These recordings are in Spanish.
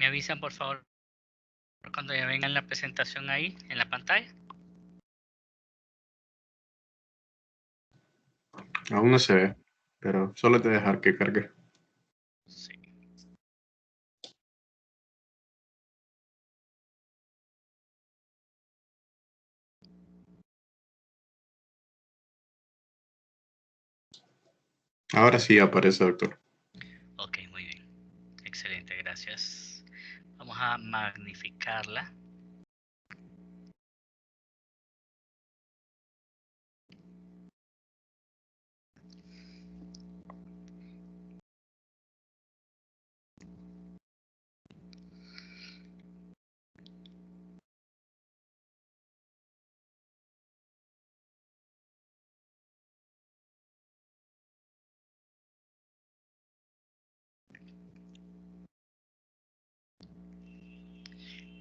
Me avisan, por favor, cuando ya vengan la presentación ahí en la pantalla. Aún no se ve, pero solo te dejar que cargue. Sí. Ahora sí aparece, doctor. Ok, muy bien. Excelente, gracias. Vamos a magnificarla.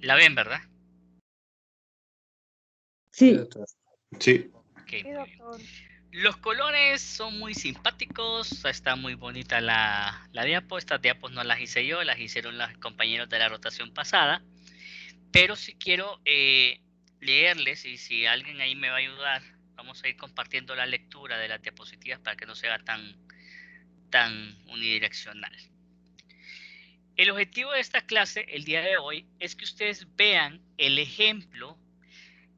¿La ven, verdad? Sí. Sí. Ok, muy bien. Los colores son muy simpáticos, está muy bonita la diapo. Estas diapos no las hice yo, las hicieron los compañeros de la rotación pasada. Pero si quiero leerles, y si alguien ahí me va a ayudar, vamos a ir compartiendo la lectura de las diapositivas para que no sea tan unidireccional. El objetivo de esta clase el día de hoy es que ustedes vean el ejemplo.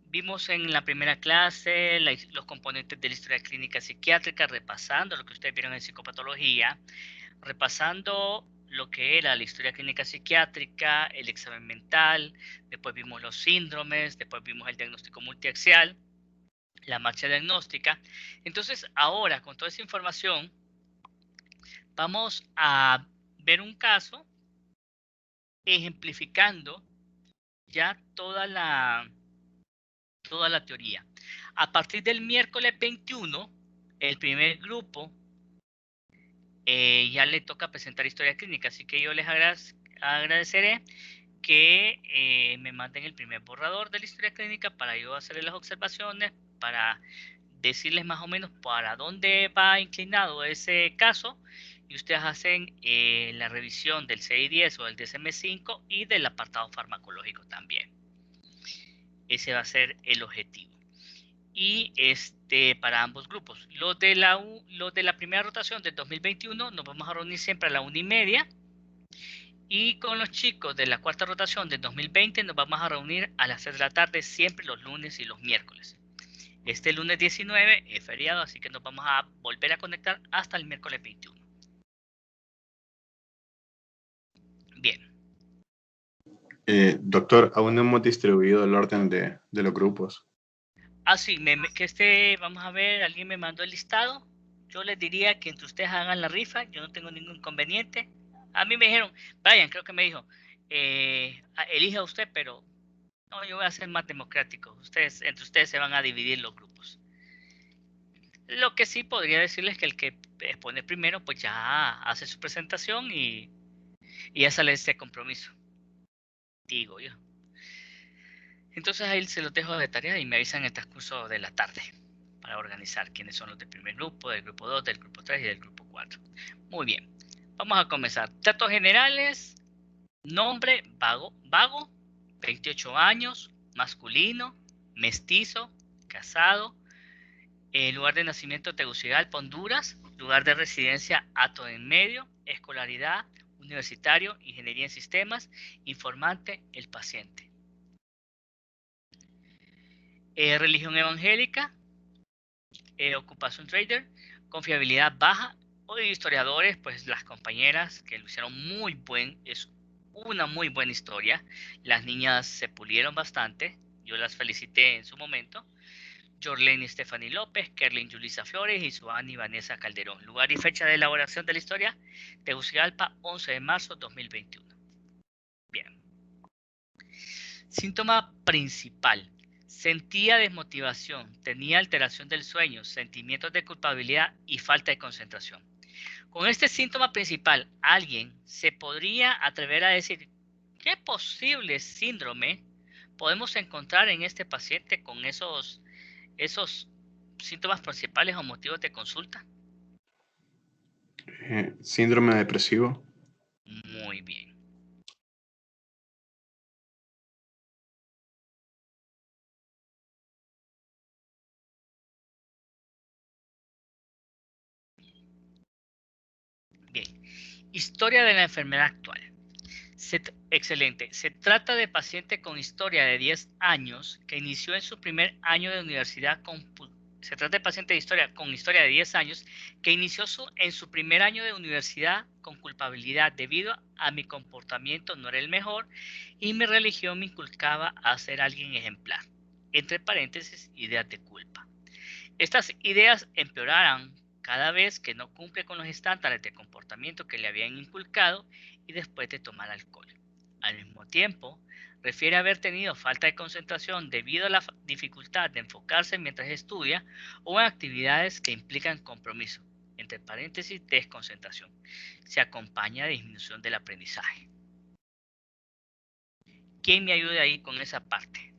Vimos en la primera clase los componentes de la historia clínica psiquiátrica, repasando lo que ustedes vieron en psicopatología, repasando lo que era la historia clínica psiquiátrica, el examen mental, después vimos los síndromes, después vimos el diagnóstico multiaxial, la marcha diagnóstica. Entonces, ahora, con toda esa información, vamos a ver un caso ejemplificando ya toda la teoría. A partir del miércoles 21, el primer grupo ya le toca presentar historia clínica, así que yo les agradeceré que me manden el primer borrador de la historia clínica para yo hacerles las observaciones, para decirles más o menos para dónde va inclinado ese caso, y ustedes hacen la revisión del CI10 o del DSM-5 y del apartado farmacológico también. Ese va a ser el objetivo. Y para ambos grupos. Los de la primera rotación del 2021 nos vamos a reunir siempre a la 1:30. Y con los chicos de la cuarta rotación del 2020 nos vamos a reunir a las 6 de la tarde, siempre los lunes y los miércoles. Este lunes 19 es feriado, así que nos vamos a volver a conectar hasta el miércoles 21. Bien. Doctor, aún no hemos distribuido el orden de los grupos. Ah, sí, vamos a ver, alguien me mandó el listado. Yo les diría que entre ustedes hagan la rifa, yo no tengo ningún inconveniente. A mí me dijeron, Brian, creo que me dijo, elija usted, pero no, yo voy a ser más democrático. Entre ustedes se van a dividir los grupos. Lo que sí podría decirles que el que expone primero, pues ya hace su presentación y ya sale ese compromiso. Digo yo. Entonces ahí se los dejo de tarea y me avisan en el transcurso de la tarde para organizar quiénes son los del primer grupo, del grupo 2, del grupo 3 y del grupo 4. Muy bien. Vamos a comenzar. Datos generales. Nombre, Vago, 28 años, masculino, mestizo, casado. Lugar de nacimiento, Tegucigalpa, Honduras. Lugar de residencia, Hato en Medio. Escolaridad, universitario, ingeniería en sistemas. Informante, el paciente. Religión evangélica. Ocupación trader. Confiabilidad baja. Hoy historiadores, pues las compañeras que lo hicieron es una muy buena historia. Las niñas se pulieron bastante. Yo las felicité en su momento. Jorlene Stephanie López, Kerlin Julissa Flores y Suani Vanessa Calderón. Lugar y fecha de elaboración de la historia, Tegucigalpa, 11 de marzo 2021. Bien. Síntoma principal. Sentía desmotivación, tenía alteración del sueño, sentimientos de culpabilidad y falta de concentración. Con este síntoma principal, alguien se podría atrever a decir qué posible síndrome podemos encontrar en este paciente con esos síntomas principales o motivos de consulta. Síndrome depresivo. Muy bien. Bien. Historia de la enfermedad actual. Excelente. Se trata de paciente con historia de 10 años que inició en su primer año de universidad se trata de paciente con historia de 10 años que inició en su primer año de universidad con culpabilidad debido a mi comportamiento no era el mejor y mi religión me inculcaba a ser alguien ejemplar. Entre paréntesis, ideas de culpa. Estas ideas empeorarán cada vez que no cumple con los estándares de comportamiento que le habían inculcado y después de tomar alcohol. Al mismo tiempo, refiere a haber tenido falta de concentración debido a la dificultad de enfocarse mientras estudia o en actividades que implican compromiso, entre paréntesis, desconcentración. Se acompaña de disminución del aprendizaje. ¿Quién me ayude ahí con esa parte?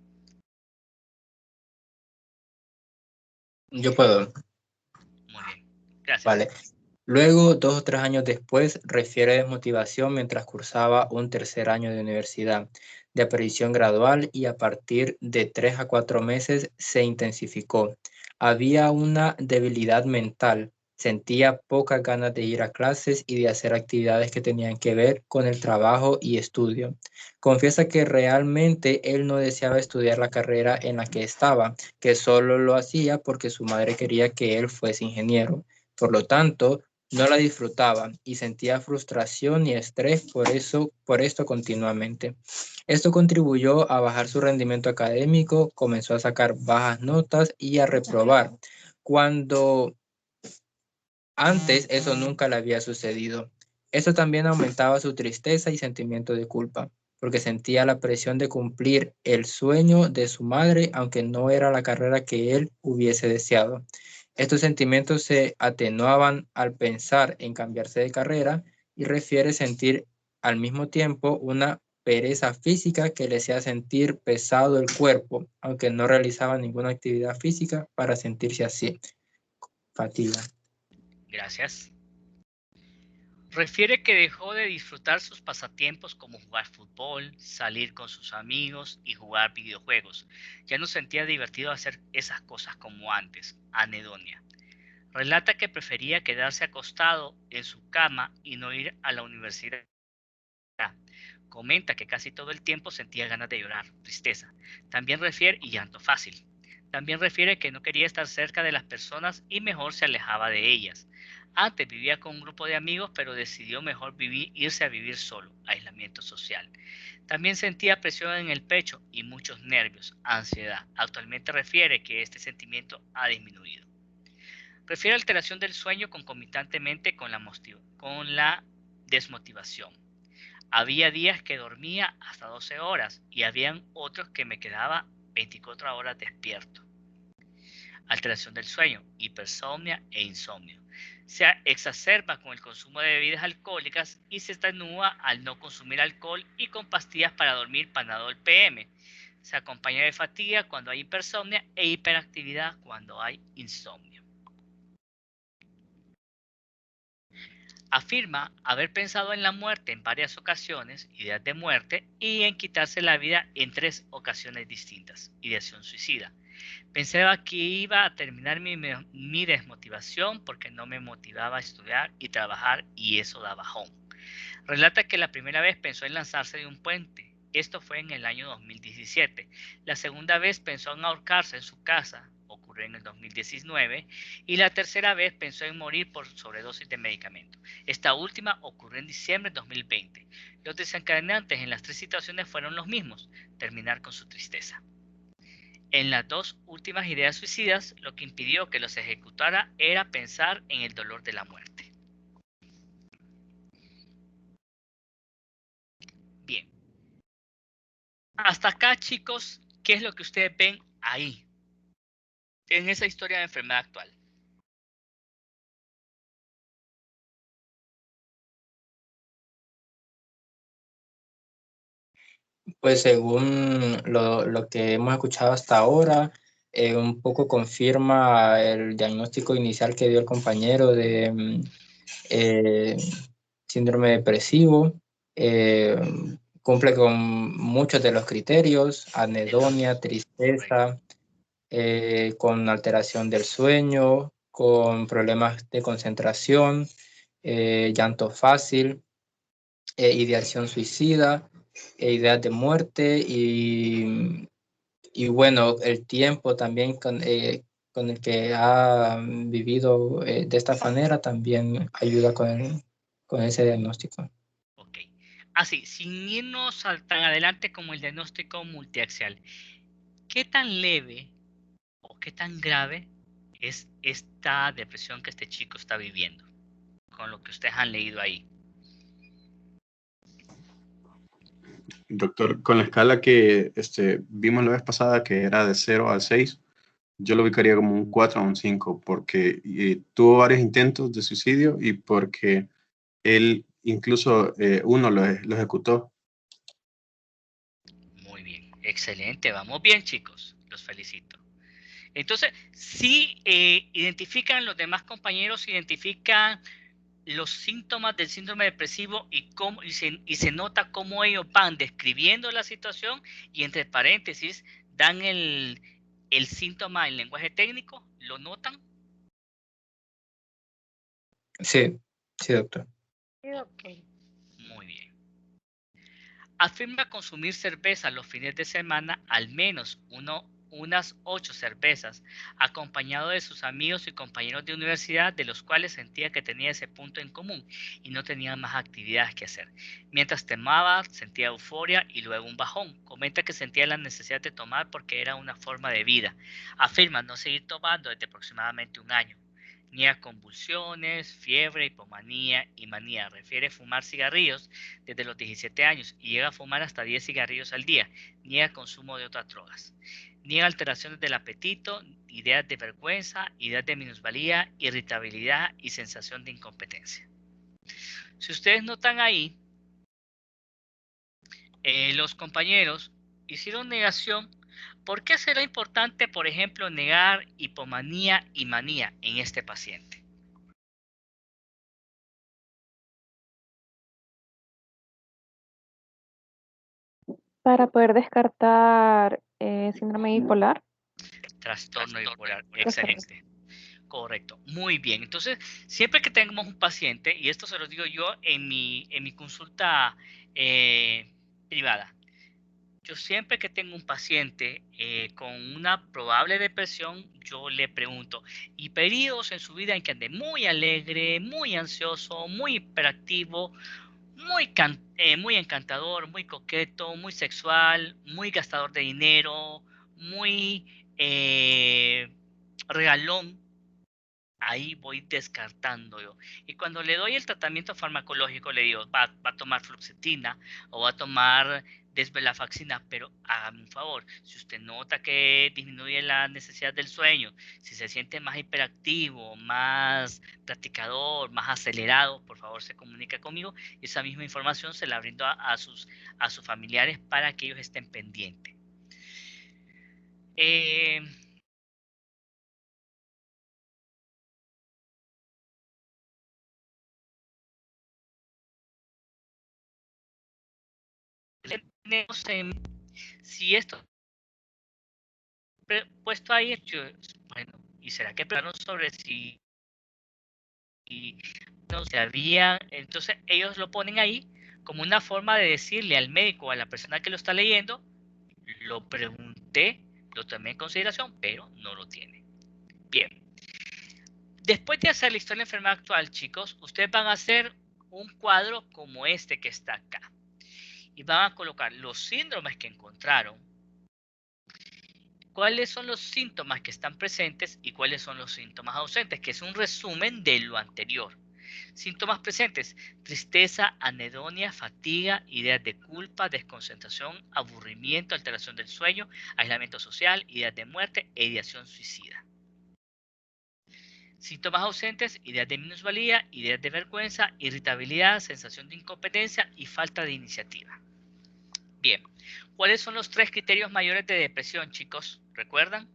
Yo puedo. Muy bien, gracias. Vale. Luego, 2 o 3 años después, refiere a desmotivación mientras cursaba un tercer año de universidad, de aparición gradual y a partir de 3 a 4 meses se intensificó. Había una debilidad mental, sentía pocas ganas de ir a clases y de hacer actividades que tenían que ver con el trabajo y estudio. Confiesa que realmente él no deseaba estudiar la carrera en la que estaba, que solo lo hacía porque su madre quería que él fuese ingeniero. Por lo tanto, no la disfrutaba y sentía frustración y estrés por esto continuamente. Esto contribuyó a bajar su rendimiento académico, comenzó a sacar bajas notas y a reprobar, cuando antes eso nunca le había sucedido. Esto también aumentaba su tristeza y sentimiento de culpa, porque sentía la presión de cumplir el sueño de su madre, aunque no era la carrera que él hubiese deseado. Estos sentimientos se atenuaban al pensar en cambiarse de carrera y refiere sentir al mismo tiempo una pereza física que le hacía sentir pesado el cuerpo, aunque no realizaba ninguna actividad física para sentirse así. Fatiga. Gracias. Refiere que dejó de disfrutar sus pasatiempos como jugar fútbol, salir con sus amigos y jugar videojuegos. Ya no sentía divertido hacer esas cosas como antes. Anedonia. Relata que prefería quedarse acostado en su cama y no ir a la universidad. Comenta que casi todo el tiempo sentía ganas de llorar, tristeza. También refiere y llanto fácil. También refiere que no quería estar cerca de las personas y mejor se alejaba de ellas. Antes vivía con un grupo de amigos, pero decidió mejor irse a vivir solo, aislamiento social. También sentía presión en el pecho y muchos nervios, ansiedad. Actualmente refiere que este sentimiento ha disminuido. Refiere alteración del sueño concomitantemente con la desmotivación. Había días que dormía hasta 12 horas y habían otros que me quedaba 24 horas despierto. Alteración del sueño, hipersomnia e insomnio. Se exacerba con el consumo de bebidas alcohólicas y se atenúa al no consumir alcohol y con pastillas para dormir Panadol PM. Se acompaña de fatiga cuando hay hipersomnia e hiperactividad cuando hay insomnio. Afirma haber pensado en la muerte en varias ocasiones, ideas de muerte, y en quitarse la vida en 3 ocasiones distintas, ideación suicida. Pensaba que iba a terminar mi desmotivación porque no me motivaba a estudiar y trabajar y eso da bajón. Relata que la primera vez pensó en lanzarse de un puente. Esto fue en el año 2017. La segunda vez pensó en ahorcarse en su casa, ocurrió en el 2019, y la tercera vez pensó en morir por sobredosis de medicamento. Esta última ocurrió en diciembre de 2020. Los desencadenantes en las 3 situaciones fueron los mismos, terminar con su tristeza. En las 2 últimas ideas suicidas, lo que impidió que los ejecutara era pensar en el dolor de la muerte. Bien. Hasta acá, chicos, ¿qué es lo que ustedes ven ahí? En esa historia de enfermedad actual. Pues según lo que hemos escuchado hasta ahora, un poco confirma el diagnóstico inicial que dio el compañero de eh, síndrome depresivo. eh, Cumple con muchos de los criterios: anedonia, tristeza, con alteración del sueño, con problemas de concentración, llanto fácil, ideación suicida, ideas de muerte y bueno, el tiempo también con el que ha vivido de esta manera también ayuda con ese diagnóstico. Ok. Así, sin irnos tan adelante como el diagnóstico multiaxial, ¿qué tan leve o qué tan grave es esta depresión que este chico está viviendo? Con lo que ustedes han leído ahí. Doctor, con la escala que vimos la vez pasada, que era de 0 al 6, yo lo ubicaría como un 4 o un 5, porque tuvo varios intentos de suicidio y porque él incluso uno lo ejecutó. Muy bien, excelente, vamos bien, chicos, los felicito. Entonces, si identifican los demás compañeros, identifican los síntomas del síndrome depresivo y se nota cómo ellos van describiendo la situación y entre paréntesis dan el síntoma en lenguaje técnico, ¿lo notan? Sí, sí, doctor. Ok. Muy bien. Afirma consumir cerveza los fines de semana, al menos unas 8 cervezas, acompañado de sus amigos y compañeros de universidad, de los cuales sentía que tenía ese punto en común y no tenía más actividades que hacer. Mientras tomaba, sentía euforia y luego un bajón. Comenta que sentía la necesidad de tomar porque era una forma de vida. Afirma no seguir tomando desde aproximadamente un año. Niega convulsiones, fiebre, hipomanía y manía. Refiere fumar cigarrillos desde los 17 años y llega a fumar hasta 10 cigarrillos al día. Niega consumo de otras drogas. Niega alteraciones del apetito, ideas de vergüenza, ideas de minusvalía, irritabilidad y sensación de incompetencia. Si ustedes notan ahí, los compañeros hicieron negación. ¿Por qué será importante, por ejemplo, negar hipomanía y manía en este paciente? Para poder descartar síndrome bipolar. Trastorno bipolar, excelente. Correcto, muy bien. Entonces, siempre que tengamos un paciente, y esto se lo digo yo en mi consulta privada, yo siempre que tengo un paciente con una probable depresión, yo le pregunto, ¿y periodos en su vida en que ande muy alegre, muy ansioso, muy hiperactivo, muy encantador, muy coqueto, muy sexual, muy gastador de dinero, muy regalón? Ahí voy descartando yo. Y cuando le doy el tratamiento farmacológico, le digo, va a tomar fluoxetina o va a tomar desvelafaxina, pero hágame un favor, si usted nota que disminuye la necesidad del sueño, si se siente más hiperactivo, más platicador, más acelerado, por favor se comunica conmigo y esa misma información se la brindo a sus familiares para que ellos estén pendientes. Tenemos si esto puesto ahí, bueno, ¿y será que plano sobre si no se había? Entonces ellos lo ponen ahí como una forma de decirle al médico o a la persona que lo está leyendo, lo pregunté, lo tomé en consideración, pero no lo tiene. Bien. Después de hacer la historia de la enfermedad actual, chicos, ustedes van a hacer un cuadro como este que está acá. Y van a colocar los síndromes que encontraron, cuáles son los síntomas que están presentes y cuáles son los síntomas ausentes, que es un resumen de lo anterior. Síntomas presentes: tristeza, anedonia, fatiga, ideas de culpa, desconcentración, aburrimiento, alteración del sueño, aislamiento social, ideas de muerte e ideación suicida. Síntomas ausentes: ideas de minusvalía, ideas de vergüenza, irritabilidad, sensación de incompetencia y falta de iniciativa. Bien, ¿cuáles son los 3 criterios mayores de depresión, chicos? ¿Recuerdan?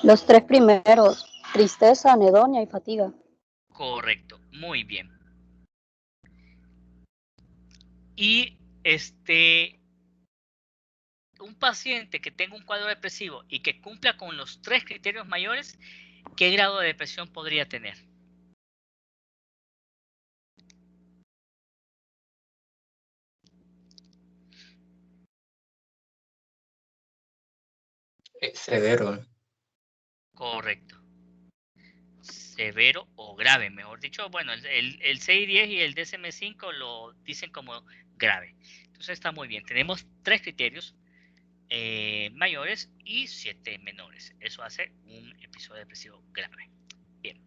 Los 3 primeros: tristeza, anedonia y fatiga. Correcto, muy bien. Y un paciente que tenga un cuadro depresivo y que cumpla con los 3 criterios mayores, ¿qué grado de depresión podría tener? Severo. Correcto. Severo o grave, mejor dicho. Bueno, el 6-10 y el DSM-5 lo dicen como grave. Entonces está muy bien. Tenemos 3 criterios mayores y 7 menores. Eso hace un episodio depresivo grave. Bien.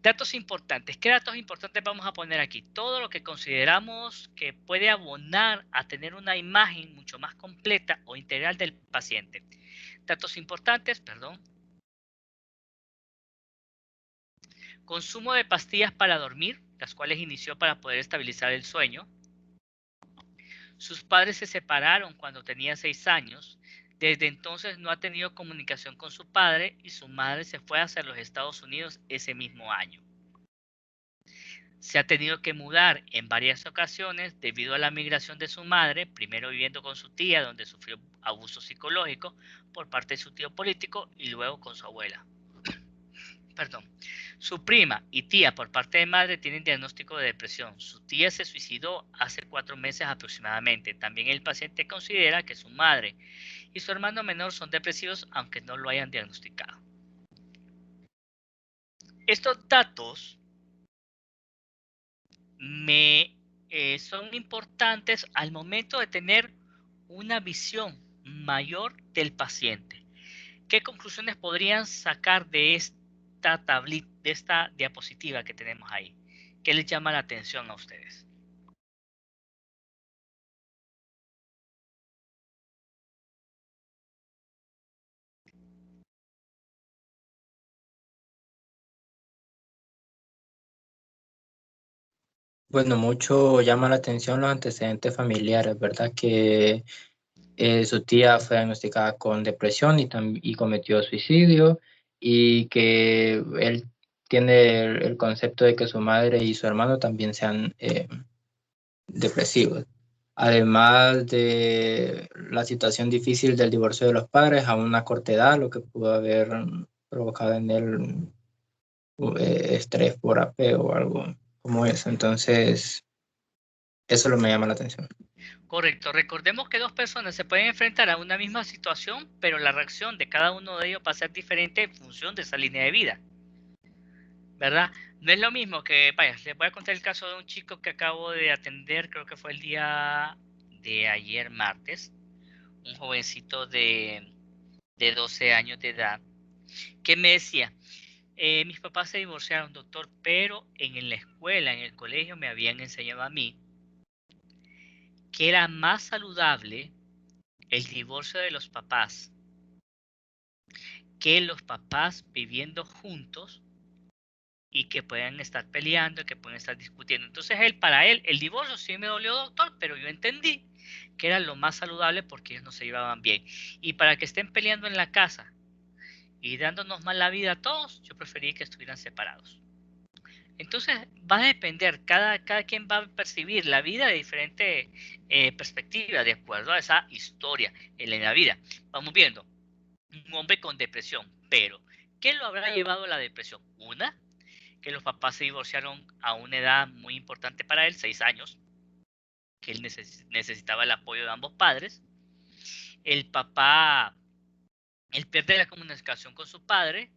Datos importantes. ¿Qué datos importantes vamos a poner aquí? Todo lo que consideramos que puede abonar a tener una imagen mucho más completa o integral del paciente. Datos importantes, perdón. Consumo de pastillas para dormir, las cuales inició para poder estabilizar el sueño. Sus padres se separaron cuando tenía 6 años. Desde entonces no ha tenido comunicación con su padre y su madre se fue hacia los Estados Unidos ese mismo año. Se ha tenido que mudar en varias ocasiones debido a la migración de su madre, primero viviendo con su tía, donde sufrió abuso psicológico por parte de su tío político, y luego con su abuela. Perdón. Su prima y tía por parte de madre tienen diagnóstico de depresión. Su tía se suicidó hace 4 meses aproximadamente. También el paciente considera que su madre y su hermano menor son depresivos, aunque no lo hayan diagnosticado. Estos datos son importantes al momento de tener una visión mayor del paciente. ¿Qué conclusiones podrían sacar de esta tablita, de esta diapositiva que tenemos ahí? ¿Qué les llama la atención a ustedes? Bueno, mucho llama la atención los antecedentes familiares, ¿verdad? Que su tía fue diagnosticada con depresión y cometió suicidio, y que él tiene el concepto de que su madre y su hermano también sean depresivos. Además de la situación difícil del divorcio de los padres a una corta edad, lo que pudo haber provocado en él estrés por apego o algo como eso. Entonces, eso lo me llama la atención. Correcto. Recordemos que 2 personas se pueden enfrentar a una misma situación, pero la reacción de cada uno de ellos va a ser diferente en función de esa línea de vida, ¿verdad? No es lo mismo que, vaya, les voy a contar el caso de un chico que acabo de atender, creo que fue el día de ayer martes, un jovencito de 12 años de edad, que me decía, mis papás se divorciaron, doctor, pero en la escuela, en el colegio, me habían enseñado a mí que era más saludable el divorcio de los papás que los papás viviendo juntos y que puedan estar peleando, que puedan estar discutiendo. Entonces para él, el divorcio sí me dolió, doctor, pero yo entendí que era lo más saludable porque ellos no se llevaban bien. Y para que estén peleando en la casa y dándonos mal la vida a todos, yo preferí que estuvieran separados. Entonces va a depender, cada quien va a percibir la vida de diferente perspectiva, de acuerdo a esa historia en la vida. Vamos viendo, un hombre con depresión, pero ¿qué lo habrá llevado a la depresión? Una, que los papás se divorciaron a una edad muy importante para él, 6 años, que él necesitaba el apoyo de ambos padres. El papá, él pierde la comunicación con su padre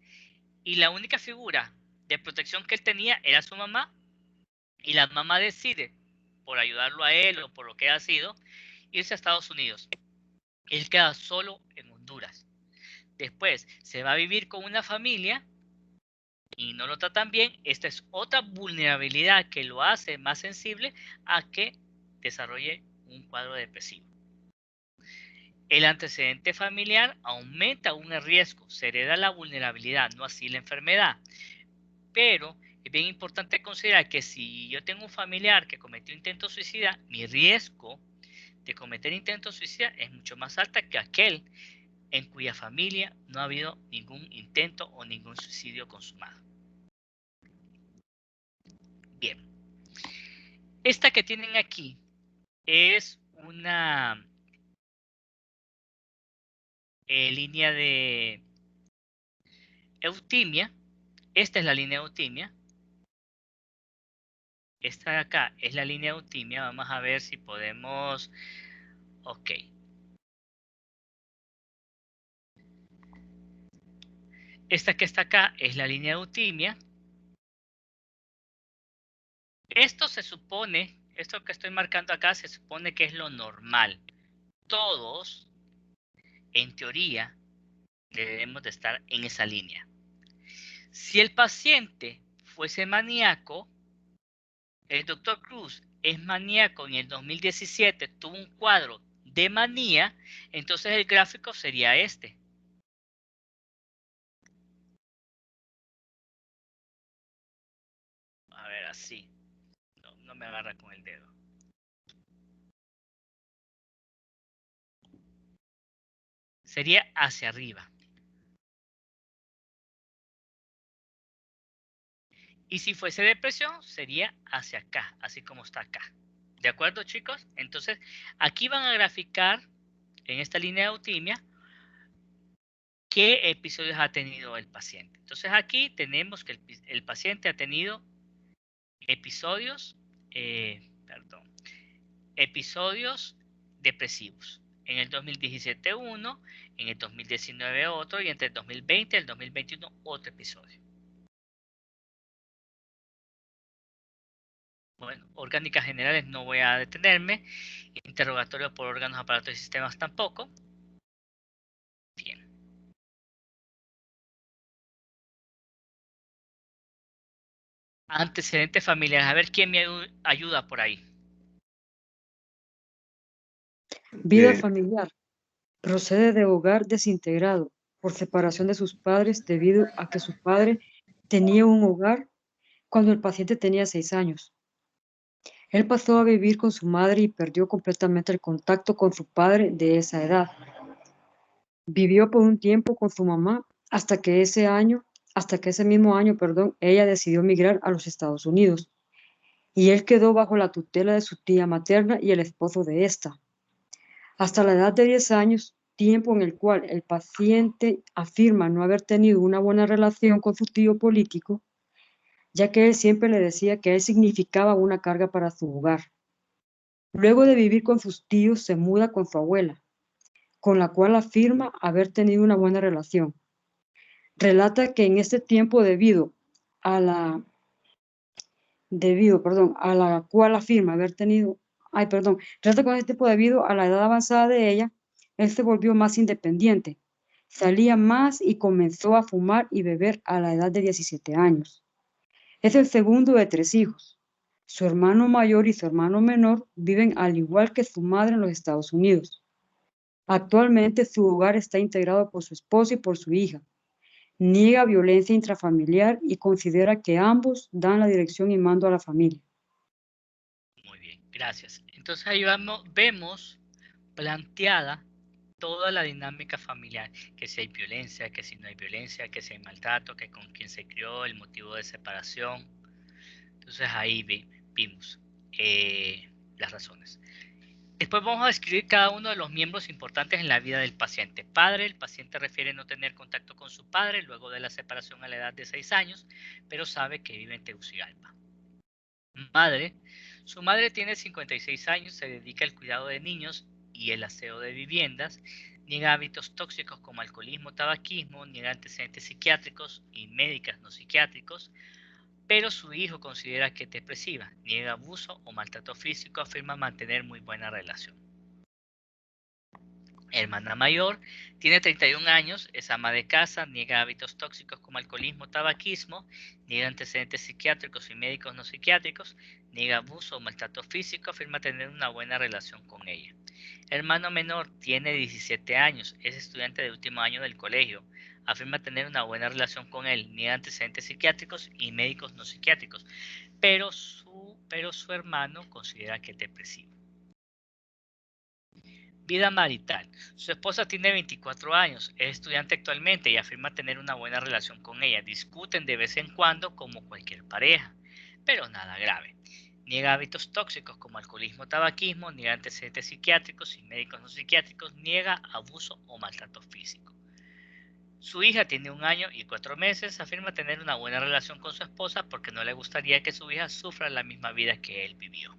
y la única figura de protección que él tenía era su mamá, y la mamá decide, por ayudarlo a él o por lo que ha sido, irse a Estados Unidos. Él queda solo en Honduras. Después se va a vivir con una familia y no lo tratan bien. Esta es otra vulnerabilidad que lo hace más sensible a que desarrolle un cuadro depresivo. El antecedente familiar aumenta un riesgo, se hereda la vulnerabilidad, no así la enfermedad. Pero es bien importante considerar que si yo tengo un familiar que cometió intento suicida, mi riesgo de cometer intento suicida es mucho más alta que aquel en cuya familia no ha habido ningún intento o ningún suicidio consumado. Bien, esta que tienen aquí es una línea de eutimia, Esta es la línea de eutimia. Esta de acá es la línea de eutimia. Vamos a ver si podemos... Ok. Esta que está acá es la línea de eutimia. Esto se supone, esto que estoy marcando acá, se supone que es lo normal. Todos, en teoría, debemos de estar en esa línea. Si el paciente fuese maníaco, el doctor Cruz es maníaco, en el 2017 tuvo un cuadro de manía, entonces el gráfico sería este. A ver, así. No me agarra con el dedo. Sería hacia arriba. Y si fuese depresión, sería hacia acá, así como está acá. ¿De acuerdo, chicos? Entonces, aquí van a graficar, en esta línea de eutimia, qué episodios ha tenido el paciente. Entonces, aquí tenemos que el paciente ha tenido episodios, episodios depresivos. En el 2017 uno, en el 2019 otro, y entre el 2020 y el 2021 otro episodio. Bueno, orgánicas generales no voy a detenerme. Interrogatorio por órganos, aparatos y sistemas tampoco. Bien. Antecedentes familiares. A ver quién me ayuda por ahí. Vida familiar. Procede de hogar desintegrado por separación de sus padres debido a que su padre tenía un hogar cuando el paciente tenía 6 años. Él pasó a vivir con su madre y perdió completamente el contacto con su padre de esa edad. Vivió por un tiempo con su mamá hasta que ese mismo año, ella decidió emigrar a los Estados Unidos y él quedó bajo la tutela de su tía materna y el esposo de esta. Hasta la edad de 10 años, tiempo en el cual el paciente afirma no haber tenido una buena relación con su tío político, ya que él siempre le decía que él significaba una carga para su hogar. Luego de vivir con sus tíos, se muda con su abuela, con la cual afirma haber tenido una buena relación. Relata que en este tiempo, debido a la cual afirma haber tenido, relata que en este tiempo, debido a la edad avanzada de ella, él se volvió más independiente, salía más y comenzó a fumar y beber a la edad de 17 años. Es el segundo de 3 hijos. Su hermano mayor y su hermano menor viven al igual que su madre en los Estados Unidos. Actualmente su hogar está integrado por su esposo y por su hija. Niega violencia intrafamiliar y considera que ambos dan la dirección y mando a la familia. Muy bien, gracias. Entonces ahí vemos planteada toda la dinámica familiar, que si hay violencia, que si no hay violencia, que si hay maltrato, que con quién se crió, el motivo de separación. Entonces ahí vimos las razones. Después vamos a describir cada uno de los miembros importantes en la vida del paciente. Padre, el paciente refiere no tener contacto con su padre luego de la separación a la edad de 6 años, pero sabe que vive en Tegucigalpa. Madre, su madre tiene 56 años, se dedica al cuidado de niños y el aseo de viviendas, niega hábitos tóxicos como alcoholismo, tabaquismo, niega antecedentes psiquiátricos y médicas no psiquiátricos, pero su hijo considera que es depresiva, niega abuso o maltrato físico, afirma mantener muy buena relación. Hermana mayor, tiene 31 años, es ama de casa, niega hábitos tóxicos como alcoholismo, tabaquismo, niega antecedentes psiquiátricos y médicos no psiquiátricos, niega abuso o maltrato físico, afirma tener una buena relación con ella. Hermano menor, tiene 17 años, es estudiante de último año del colegio, afirma tener una buena relación con él, niega antecedentes psiquiátricos y médicos no psiquiátricos, pero su hermano considera que es depresivo. Vida marital. Su esposa tiene 24 años, es estudiante actualmente y afirma tener una buena relación con ella. Discuten de vez en cuando como cualquier pareja, pero nada grave. Niega hábitos tóxicos como alcoholismo, tabaquismo, niega antecedentes psiquiátricos y médicos no psiquiátricos, niega abuso o maltrato físico. Su hija tiene 1 año y 4 meses. Afirma tener una buena relación con su esposa porque no le gustaría que su hija sufra la misma vida que él vivió.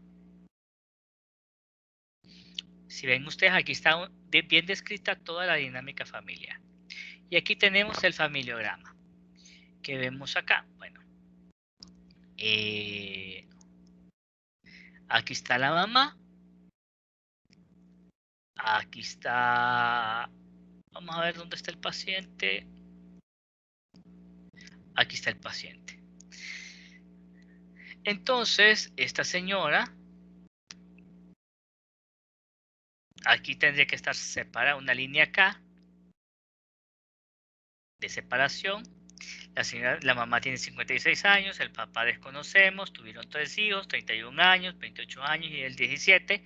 Si ven ustedes, aquí está bien descrita toda la dinámica familiar. Y aquí tenemos el familiograma que vemos acá. Bueno, aquí está la mamá. Aquí está. Vamos a ver dónde está el paciente. Aquí está el paciente. Entonces, esta señora, aquí tendría que estar separada, una línea acá de separación. La mamá tiene 56 años, el papá desconocemos, tuvieron 3 hijos, 31 años, 28 años y el 17.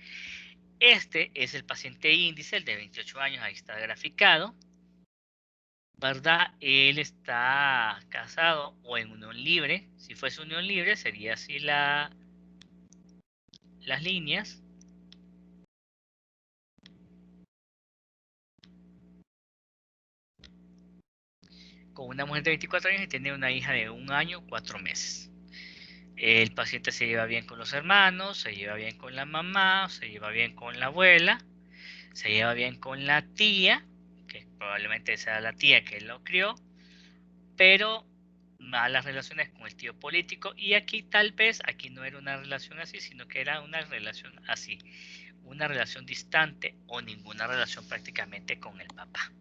Este es el paciente índice, el de 28 años, ahí está graficado. ¿Verdad? Él está casado o en unión libre. Si fuese unión libre, sería así las líneas. Con una mujer de 24 años y tiene una hija de 1 año, 4 meses. El paciente se lleva bien con los hermanos, se lleva bien con la mamá, se lleva bien con la abuela, se lleva bien con la tía, que probablemente sea la tía que lo crió, pero malas relaciones con el tío político. Y aquí tal vez, aquí no era una relación así, sino que era una relación así, una relación distante o ninguna relación prácticamente con el papá.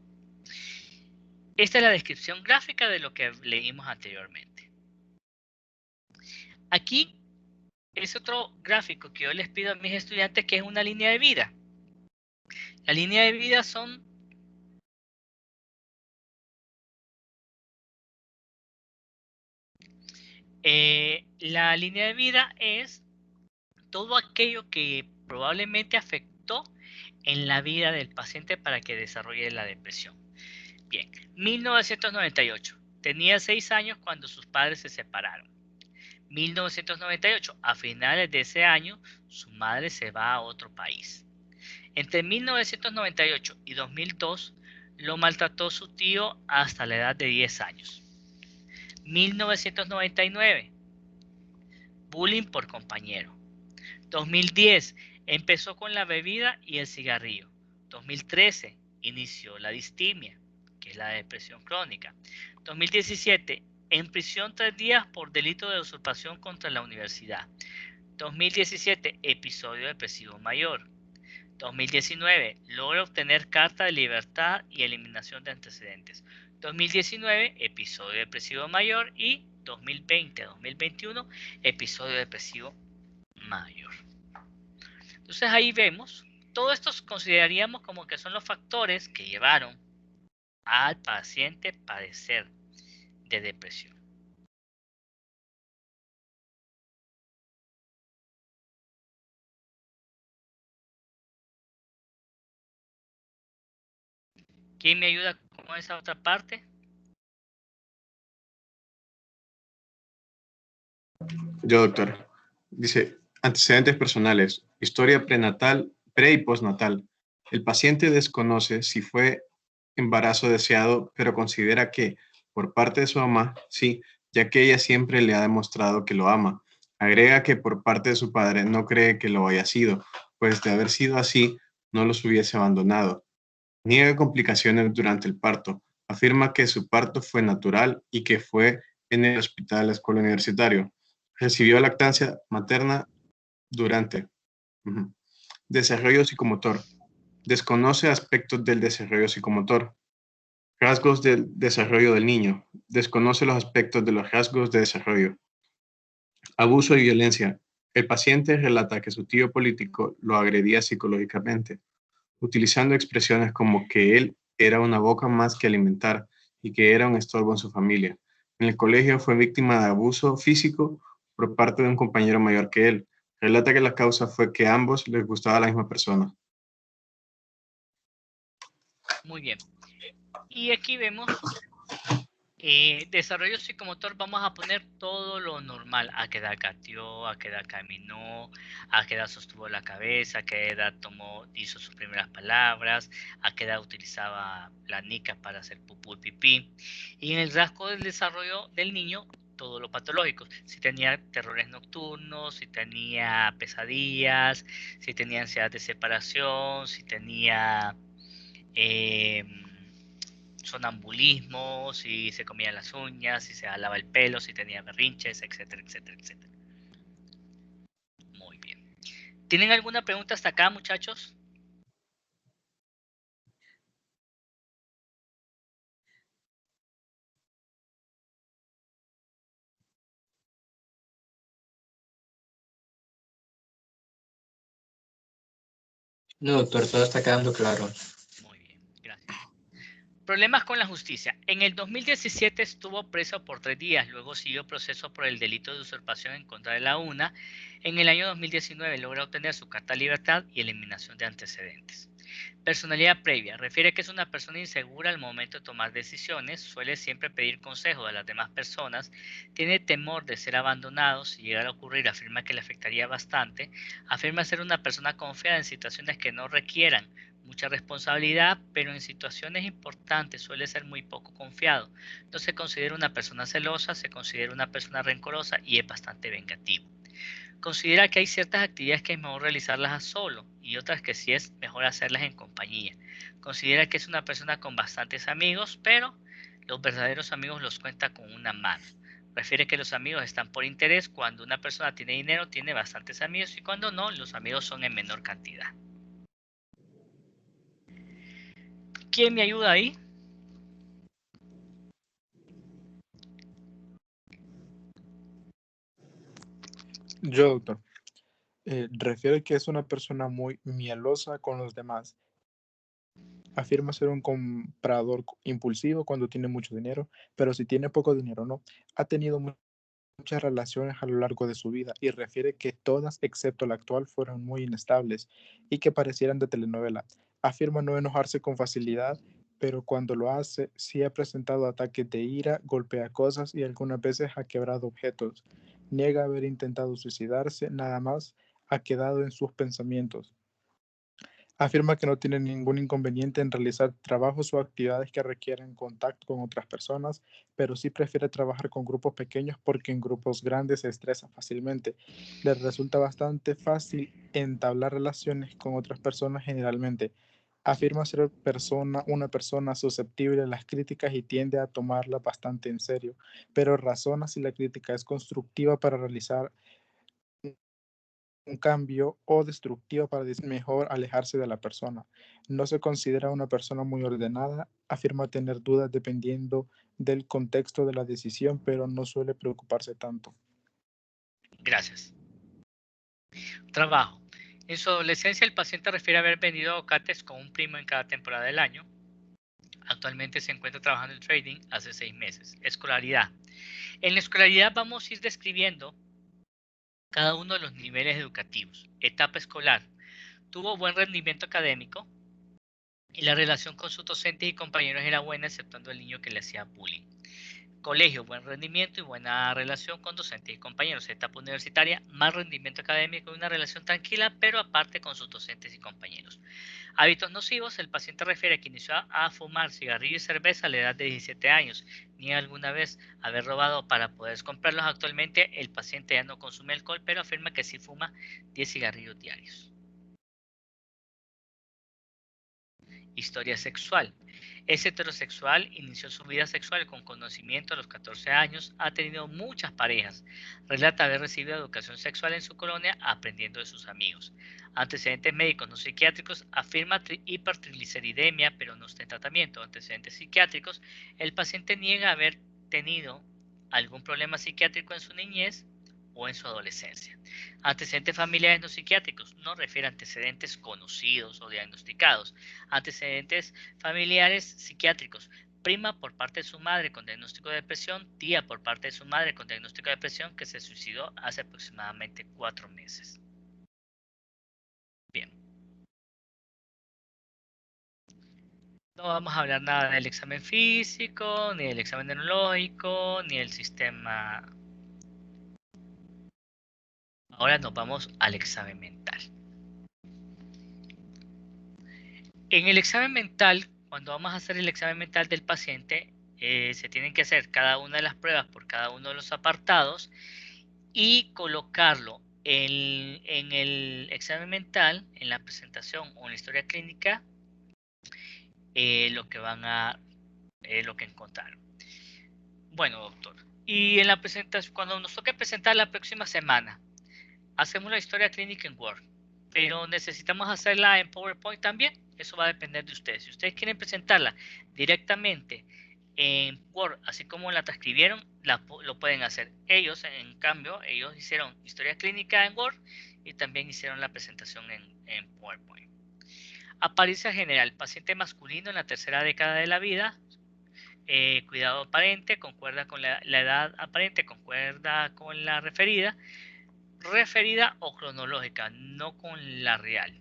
Esta es la descripción gráfica de lo que leímos anteriormente. Aquí es otro gráfico que yo les pido a mis estudiantes, que es una línea de vida. La línea de vida son la línea de vida es todo aquello que probablemente afectó en la vida del paciente para que desarrolle la depresión. Bien, 1998. Tenía 6 años cuando sus padres se separaron. 1998, a finales de ese año, su madre se va a otro país. Entre 1998 y 2002, lo maltrató su tío hasta la edad de 10 años. 1999, bullying por compañero. 2010, empezó con la bebida y el cigarrillo. 2013, inició la distimia, que es la depresión crónica. 2017, en prisión 3 días por delito de usurpación contra la universidad. 2017, episodio depresivo mayor. 2019, logra obtener carta de libertad y eliminación de antecedentes. 2019, episodio depresivo mayor. Y 2020-2021, episodio depresivo mayor. Entonces ahí vemos, todo esto consideraríamos como que son los factores que llevaron al paciente a padecer de depresión. ¿Quién me ayuda con esa otra parte? Yo, doctor. Dice, antecedentes personales, historia prenatal, pre y postnatal. El paciente desconoce si fue embarazo deseado, pero considera que por parte de su mamá, sí, ya que ella siempre le ha demostrado que lo ama. Agrega que por parte de su padre no cree que lo haya sido, pues de haber sido así, no los hubiese abandonado. Niega complicaciones durante el parto. Afirma que su parto fue natural y que fue en el hospital escuela universitario. Recibió lactancia materna durante. Desarrollo psicomotor. Desconoce aspectos del desarrollo psicomotor. Rasgos del desarrollo del niño. Desconoce los aspectos de los rasgos de desarrollo. Abuso y violencia. El paciente relata que su tío político lo agredía psicológicamente, utilizando expresiones como que él era una boca más que alimentar y que era un estorbo en su familia. En el colegio fue víctima de abuso físico por parte de un compañero mayor que él. Relata que la causa fue que a ambos les gustaba la misma persona. Muy bien. Y aquí vemos Desarrollo psicomotor, vamos a poner todo lo normal. A qué edad gateó, a qué edad caminó, a qué edad sostuvo la cabeza, a qué edad hizo sus primeras palabras, a qué edad utilizaba la nica para hacer pupú y pipí. Y en el rasgo del desarrollo del niño, todo lo patológico. Si tenía terrores nocturnos, si tenía pesadillas, si tenía ansiedad de separación, si tenía sonambulismo, si se comía las uñas, si se jalaba el pelo, si tenía berrinches, etcétera, etcétera, etcétera. Muy bien. ¿Tienen alguna pregunta hasta acá, muchachos? No, doctor, todo está quedando claro. Muy bien, gracias. Problemas con la justicia. En el 2017 estuvo preso por 3 días, luego siguió proceso por el delito de usurpación en contra de la UNA. En el año 2019 logra obtener su carta de libertad y eliminación de antecedentes. Personalidad previa. Refiere que es una persona insegura al momento de tomar decisiones, suele siempre pedir consejo de las demás personas, tiene temor de ser abandonado, si llegara a ocurrir afirma que le afectaría bastante, afirma ser una persona confiada en situaciones que no requieran mucha responsabilidad, pero en situaciones importantes suele ser muy poco confiado. No se considera una persona celosa, se considera una persona rencorosa y es bastante vengativo. Considera que hay ciertas actividades que es mejor realizarlas a solo y otras que sí es mejor hacerlas en compañía. Considera que es una persona con bastantes amigos, pero los verdaderos amigos los cuenta con una mano. Refiere que los amigos están por interés. Cuando una persona tiene dinero, tiene bastantes amigos y cuando no, los amigos son en menor cantidad. ¿Quién me ayuda ahí? Yo, doctor. Refiere que es una persona muy mielosa con los demás. Afirma ser un comprador impulsivo cuando tiene mucho dinero, pero si tiene poco dinero no. Ha tenido muchas relaciones a lo largo de su vida y refiere que todas, excepto la actual, fueron muy inestables y que parecieran de telenovela. Afirma no enojarse con facilidad, pero cuando lo hace, sí ha presentado ataques de ira, golpea cosas y algunas veces ha quebrado objetos. Niega haber intentado suicidarse, nada más ha quedado en sus pensamientos. Afirma que no tiene ningún inconveniente en realizar trabajos o actividades que requieren contacto con otras personas, pero sí prefiere trabajar con grupos pequeños porque en grupos grandes se estresa fácilmente. Le resulta bastante fácil entablar relaciones con otras personas generalmente. Afirma ser una persona susceptible a las críticas y tiende a tomarla bastante en serio, pero razona si la crítica es constructiva para realizar un cambio o destructiva para mejor alejarse de la persona. No se considera una persona muy ordenada, afirma tener dudas dependiendo del contexto de la decisión, pero no suele preocuparse tanto. Gracias. Trabajo. En su adolescencia el paciente refiere haber vendido aguacates con un primo en cada temporada del año. Actualmente se encuentra trabajando en trading hace 6 meses. Escolaridad. En la escolaridad vamos a ir describiendo cada uno de los niveles educativos. Etapa escolar. Tuvo buen rendimiento académico y la relación con sus docentes y compañeros era buena, exceptuando el niño que le hacía bullying. Colegio, buen rendimiento y buena relación con docentes y compañeros. Etapa universitaria, más rendimiento académico y una relación tranquila, pero aparte con sus docentes y compañeros. Hábitos nocivos, el paciente refiere que inició a fumar cigarrillo y cerveza a la edad de 17 años. Ni alguna vez haber robado para poder comprarlos. Actualmente el paciente ya no consume alcohol, pero afirma que sí fuma 10 cigarrillos diarios. Historia sexual. Es heterosexual, inició su vida sexual con conocimiento a los 14 años, ha tenido muchas parejas, relata haber recibido educación sexual en su colonia aprendiendo de sus amigos. Antecedentes médicos no psiquiátricos, afirma hipertrigliceridemia pero no está en tratamiento. Antecedentes psiquiátricos, el paciente niega haber tenido algún problema psiquiátrico en su niñez o en su adolescencia. Antecedentes familiares no psiquiátricos, no refiere a antecedentes conocidos o diagnosticados. Antecedentes familiares psiquiátricos, prima por parte de su madre con diagnóstico de depresión, tía por parte de su madre con diagnóstico de depresión que se suicidó hace aproximadamente 4 meses. Bien. No vamos a hablar nada del examen físico, ni del examen neurológico, ni del sistema. Ahora nos vamos al examen mental. En el examen mental, cuando vamos a hacer el examen mental del paciente, se tienen que hacer cada una de las pruebas por cada uno de los apartados y colocarlo en el examen mental, en la presentación o en la historia clínica, lo que encontraron. Bueno, doctor. Y en la presentación, cuando nos toque presentar la próxima semana, hacemos la historia clínica en Word, pero necesitamos hacerla en PowerPoint también. Eso va a depender de ustedes. Si ustedes quieren presentarla directamente en Word, así como la transcribieron, lo pueden hacer. Ellos, en cambio, ellos hicieron historia clínica en Word y también hicieron la presentación en PowerPoint. Apariencia general, paciente masculino en la tercera década de la vida, cuidado aparente, concuerda con la edad aparente, concuerda con la referida o cronológica, no con la real.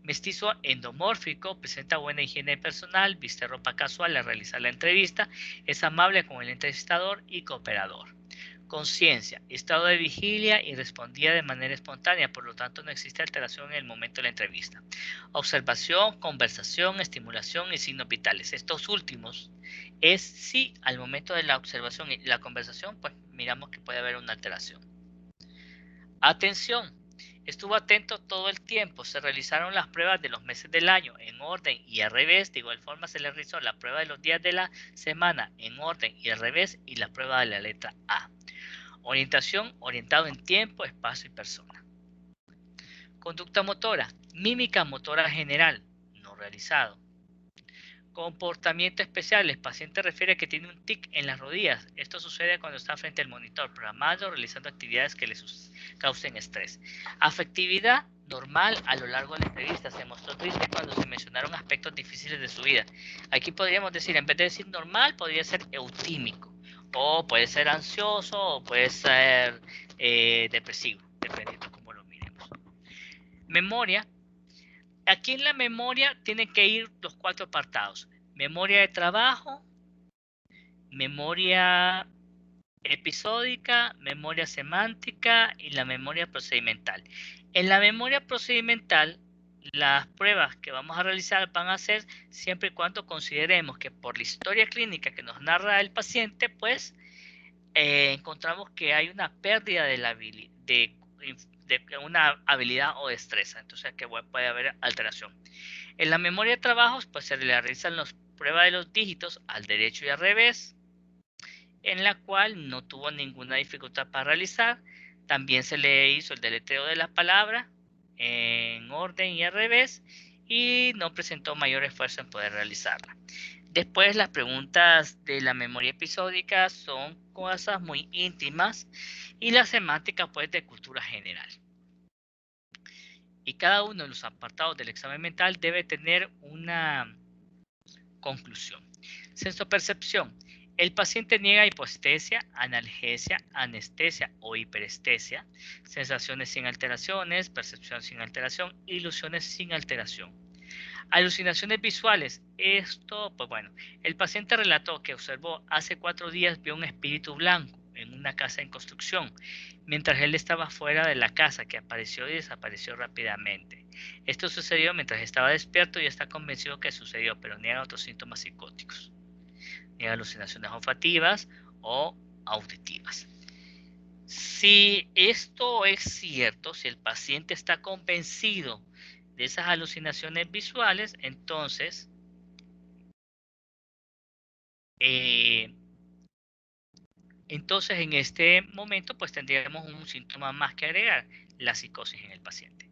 Mestizo endomórfico, presenta buena higiene personal, viste ropa casual al realizar la entrevista, es amable con el entrevistador y cooperador. Conciencia, estado de vigilia y respondía de manera espontánea, por lo tanto no existe alteración en el momento de la entrevista. Observación, conversación, estimulación y signos vitales. Estos últimos es si al momento de la observación y la conversación, pues miramos que puede haber una alteración. Atención, estuvo atento todo el tiempo, se realizaron las pruebas de los meses del año en orden y al revés, de igual forma se le realizó la prueba de los días de la semana en orden y al revés y la prueba de la letra A. Orientación, orientado en tiempo, espacio y persona. Conducta motora, mímica motora general, no realizado. Comportamiento especial, el paciente refiere que tiene un tic en las rodillas. Esto sucede cuando está frente al monitor, programando o realizando actividades que le causen estrés. Afectividad normal a lo largo de la entrevista. Se mostró triste cuando se mencionaron aspectos difíciles de su vida. Aquí podríamos decir, en vez de decir normal, podría ser eutímico. O puede ser ansioso, o puede ser depresivo, dependiendo cómo lo miremos. Memoria. Aquí en la memoria tienen que ir los 4 apartados. Memoria de trabajo, memoria episódica, memoria semántica y la memoria procedimental. En la memoria procedimental, las pruebas que vamos a realizar van a ser siempre y cuando consideremos que por la historia clínica que nos narra el paciente, pues encontramos que hay una pérdida de una habilidad o destreza, entonces que puede haber alteración. En la memoria de trabajos, pues se realizan las pruebas de los dígitos al derecho y al revés, en la cual no tuvo ninguna dificultad para realizar. También se le hizo el deletreo de la palabra en orden y al revés y no presentó mayor esfuerzo en poder realizarla. Después, las preguntas de la memoria episódica son cosas muy íntimas y la semántica pues de cultura general. Y cada uno de los apartados del examen mental debe tener una conclusión. Sensopercepción. El paciente niega hipoestesia, analgesia, anestesia o hiperestesia, sensaciones sin alteraciones, percepción sin alteración, ilusiones sin alteración. Alucinaciones visuales. Esto, pues bueno, el paciente relató que observó hace 4 días vio un espíritu blanco en una casa en construcción, mientras él estaba fuera de la casa, que apareció y desapareció rápidamente. Esto sucedió mientras estaba despierto y está convencido que sucedió, pero niega otros síntomas psicóticos. Niega alucinaciones olfativas o auditivas. Si esto es cierto, si el paciente está convencido de esas alucinaciones visuales, entonces en este momento pues tendríamos un síntoma más que agregar, la psicosis en el paciente.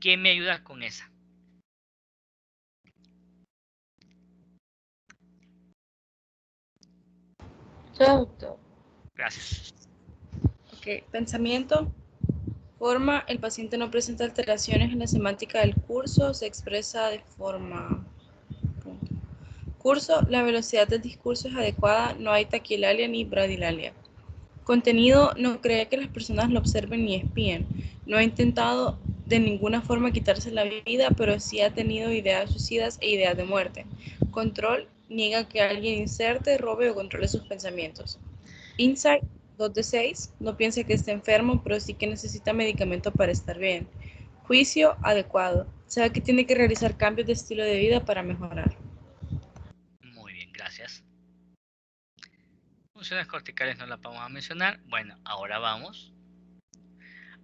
¿Quién me ayuda con esa? Yo, doctor. Gracias. Ok, pensamiento. Forma, el paciente no presenta alteraciones en la semántica del curso, se expresa de forma... Curso, la velocidad del discurso es adecuada, no hay taquilalia ni bradilalia. Contenido, no cree que las personas lo observen ni espíen. No ha intentado de ninguna forma quitarse la vida, pero sí ha tenido ideas suicidas e ideas de muerte. Control niega que alguien inserte, robe o controle sus pensamientos. Insight 2 de 6, no piensa que esté enfermo, pero sí que necesita medicamento para estar bien. Juicio adecuado, sabe que tiene que realizar cambios de estilo de vida para mejorar. Muy bien, gracias. Funciones corticales no las vamos a mencionar. Bueno, ahora vamos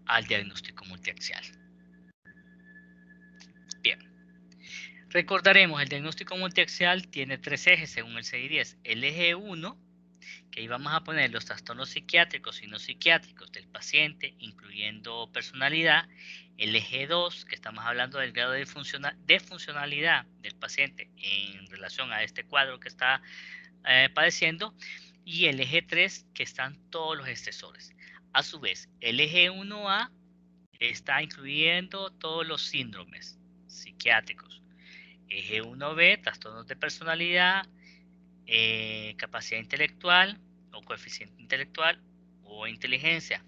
al diagnóstico multiaxial. Bien. Recordaremos, el diagnóstico multiaxial tiene 3 ejes según el 610. El eje 1, que ahí vamos a poner los trastornos psiquiátricos y no psiquiátricos del paciente, incluyendo personalidad. El eje 2, que estamos hablando del grado de funcionalidad del paciente en relación a este cuadro que está padeciendo. Y el eje 3, que están todos los estresores. A su vez, el eje 1A está incluyendo todos los síndromes psiquiátricos. Eje 1B, trastornos de personalidad, capacidad intelectual o coeficiente intelectual o inteligencia.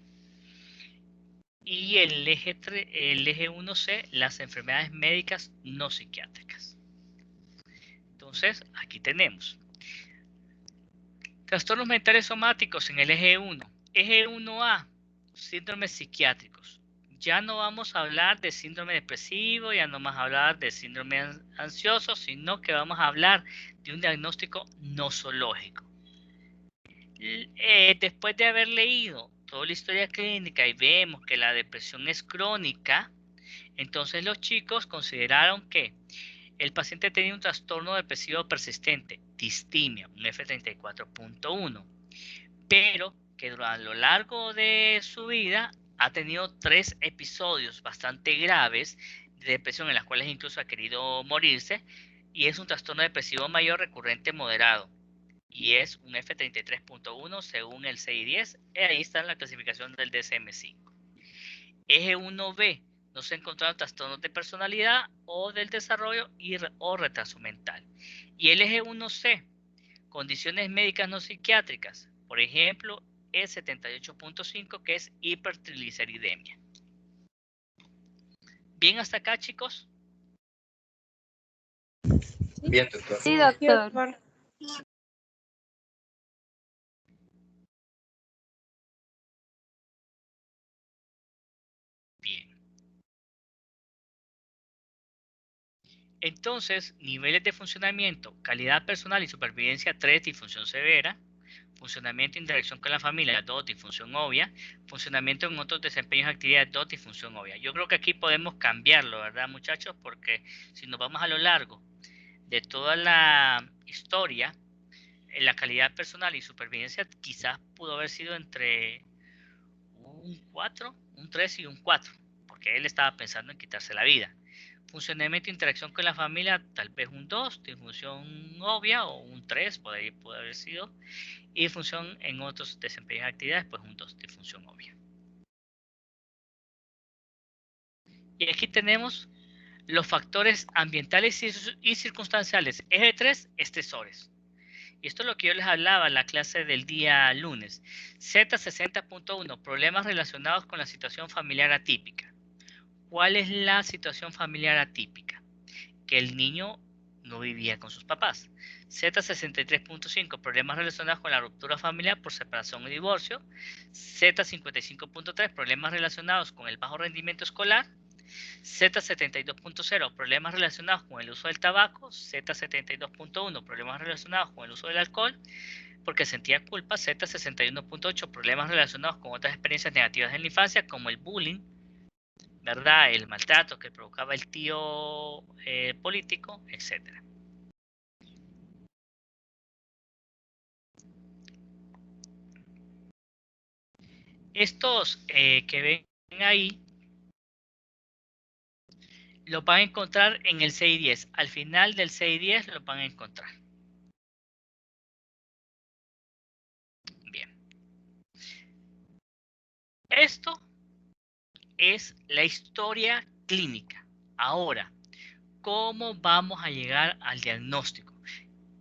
Y el eje 1C, las enfermedades médicas no psiquiátricas. Entonces, aquí tenemos trastornos mentales somáticos en el eje 1. Eje 1A, síndromes psiquiátricos. Ya no vamos a hablar de síndrome depresivo, ya no vamos a hablar de síndrome ansioso, sino que vamos a hablar de un diagnóstico nosológico. Después de haber leído toda la historia clínica y vemos que la depresión es crónica, entonces los chicos consideraron que el paciente tenía un trastorno depresivo persistente, distimia, un F34.1, pero que a lo largo de su vida ha tenido 3 episodios bastante graves de depresión en las cuales incluso ha querido morirse, y es un trastorno depresivo mayor recurrente moderado, y es un F33.1 según el 610, ahí está la clasificación del DSM-5. Eje 1B, no se encontraron trastornos de personalidad o del desarrollo o retraso mental. Y el eje 1C, condiciones médicas no psiquiátricas, por ejemplo, es 78.5, que es hipertrigliceridemia. ¿Bien hasta acá, chicos? Bien, doctor. Sí, doctor. Bien. Entonces, niveles de funcionamiento, calidad personal y supervivencia 3, disfunción severa. Funcionamiento e interacción con la familia 2, disfunción obvia. Funcionamiento en otros desempeños de actividades 2, disfunción obvia. Yo creo que aquí podemos cambiarlo, ¿verdad, muchachos? Porque si nos vamos a lo largo de toda la historia, en la calidad personal y supervivencia quizás pudo haber sido entre un 4, un 3 y un 4, porque él estaba pensando en quitarse la vida. Funcionamiento e interacción con la familia, tal vez un 2, disfunción obvia, o un 3, puede haber sido. Y disfunción en otros desempeños de actividades, pues un 2, disfunción obvia. Y aquí tenemos los factores ambientales y circunstanciales. Eje 3, estresores. Y esto es lo que yo les hablaba en la clase del día lunes. Z60.1, problemas relacionados con la situación familiar atípica. ¿Cuál es la situación familiar atípica? Que el niño no vivía con sus papás. Z63.5, problemas relacionados con la ruptura familiar por separación o divorcio. Z55.3, problemas relacionados con el bajo rendimiento escolar. Z72.0, problemas relacionados con el uso del tabaco. Z72.1, problemas relacionados con el uso del alcohol porque sentía culpa. Z61.8, problemas relacionados con otras experiencias negativas en la infancia como el bullying, ¿verdad? El maltrato que provocaba el tío político, etc. Estos que ven ahí los van a encontrar en el 610. Al final del 610 los van a encontrar. Bien. Esto es la historia clínica. Ahora, ¿cómo vamos a llegar al diagnóstico?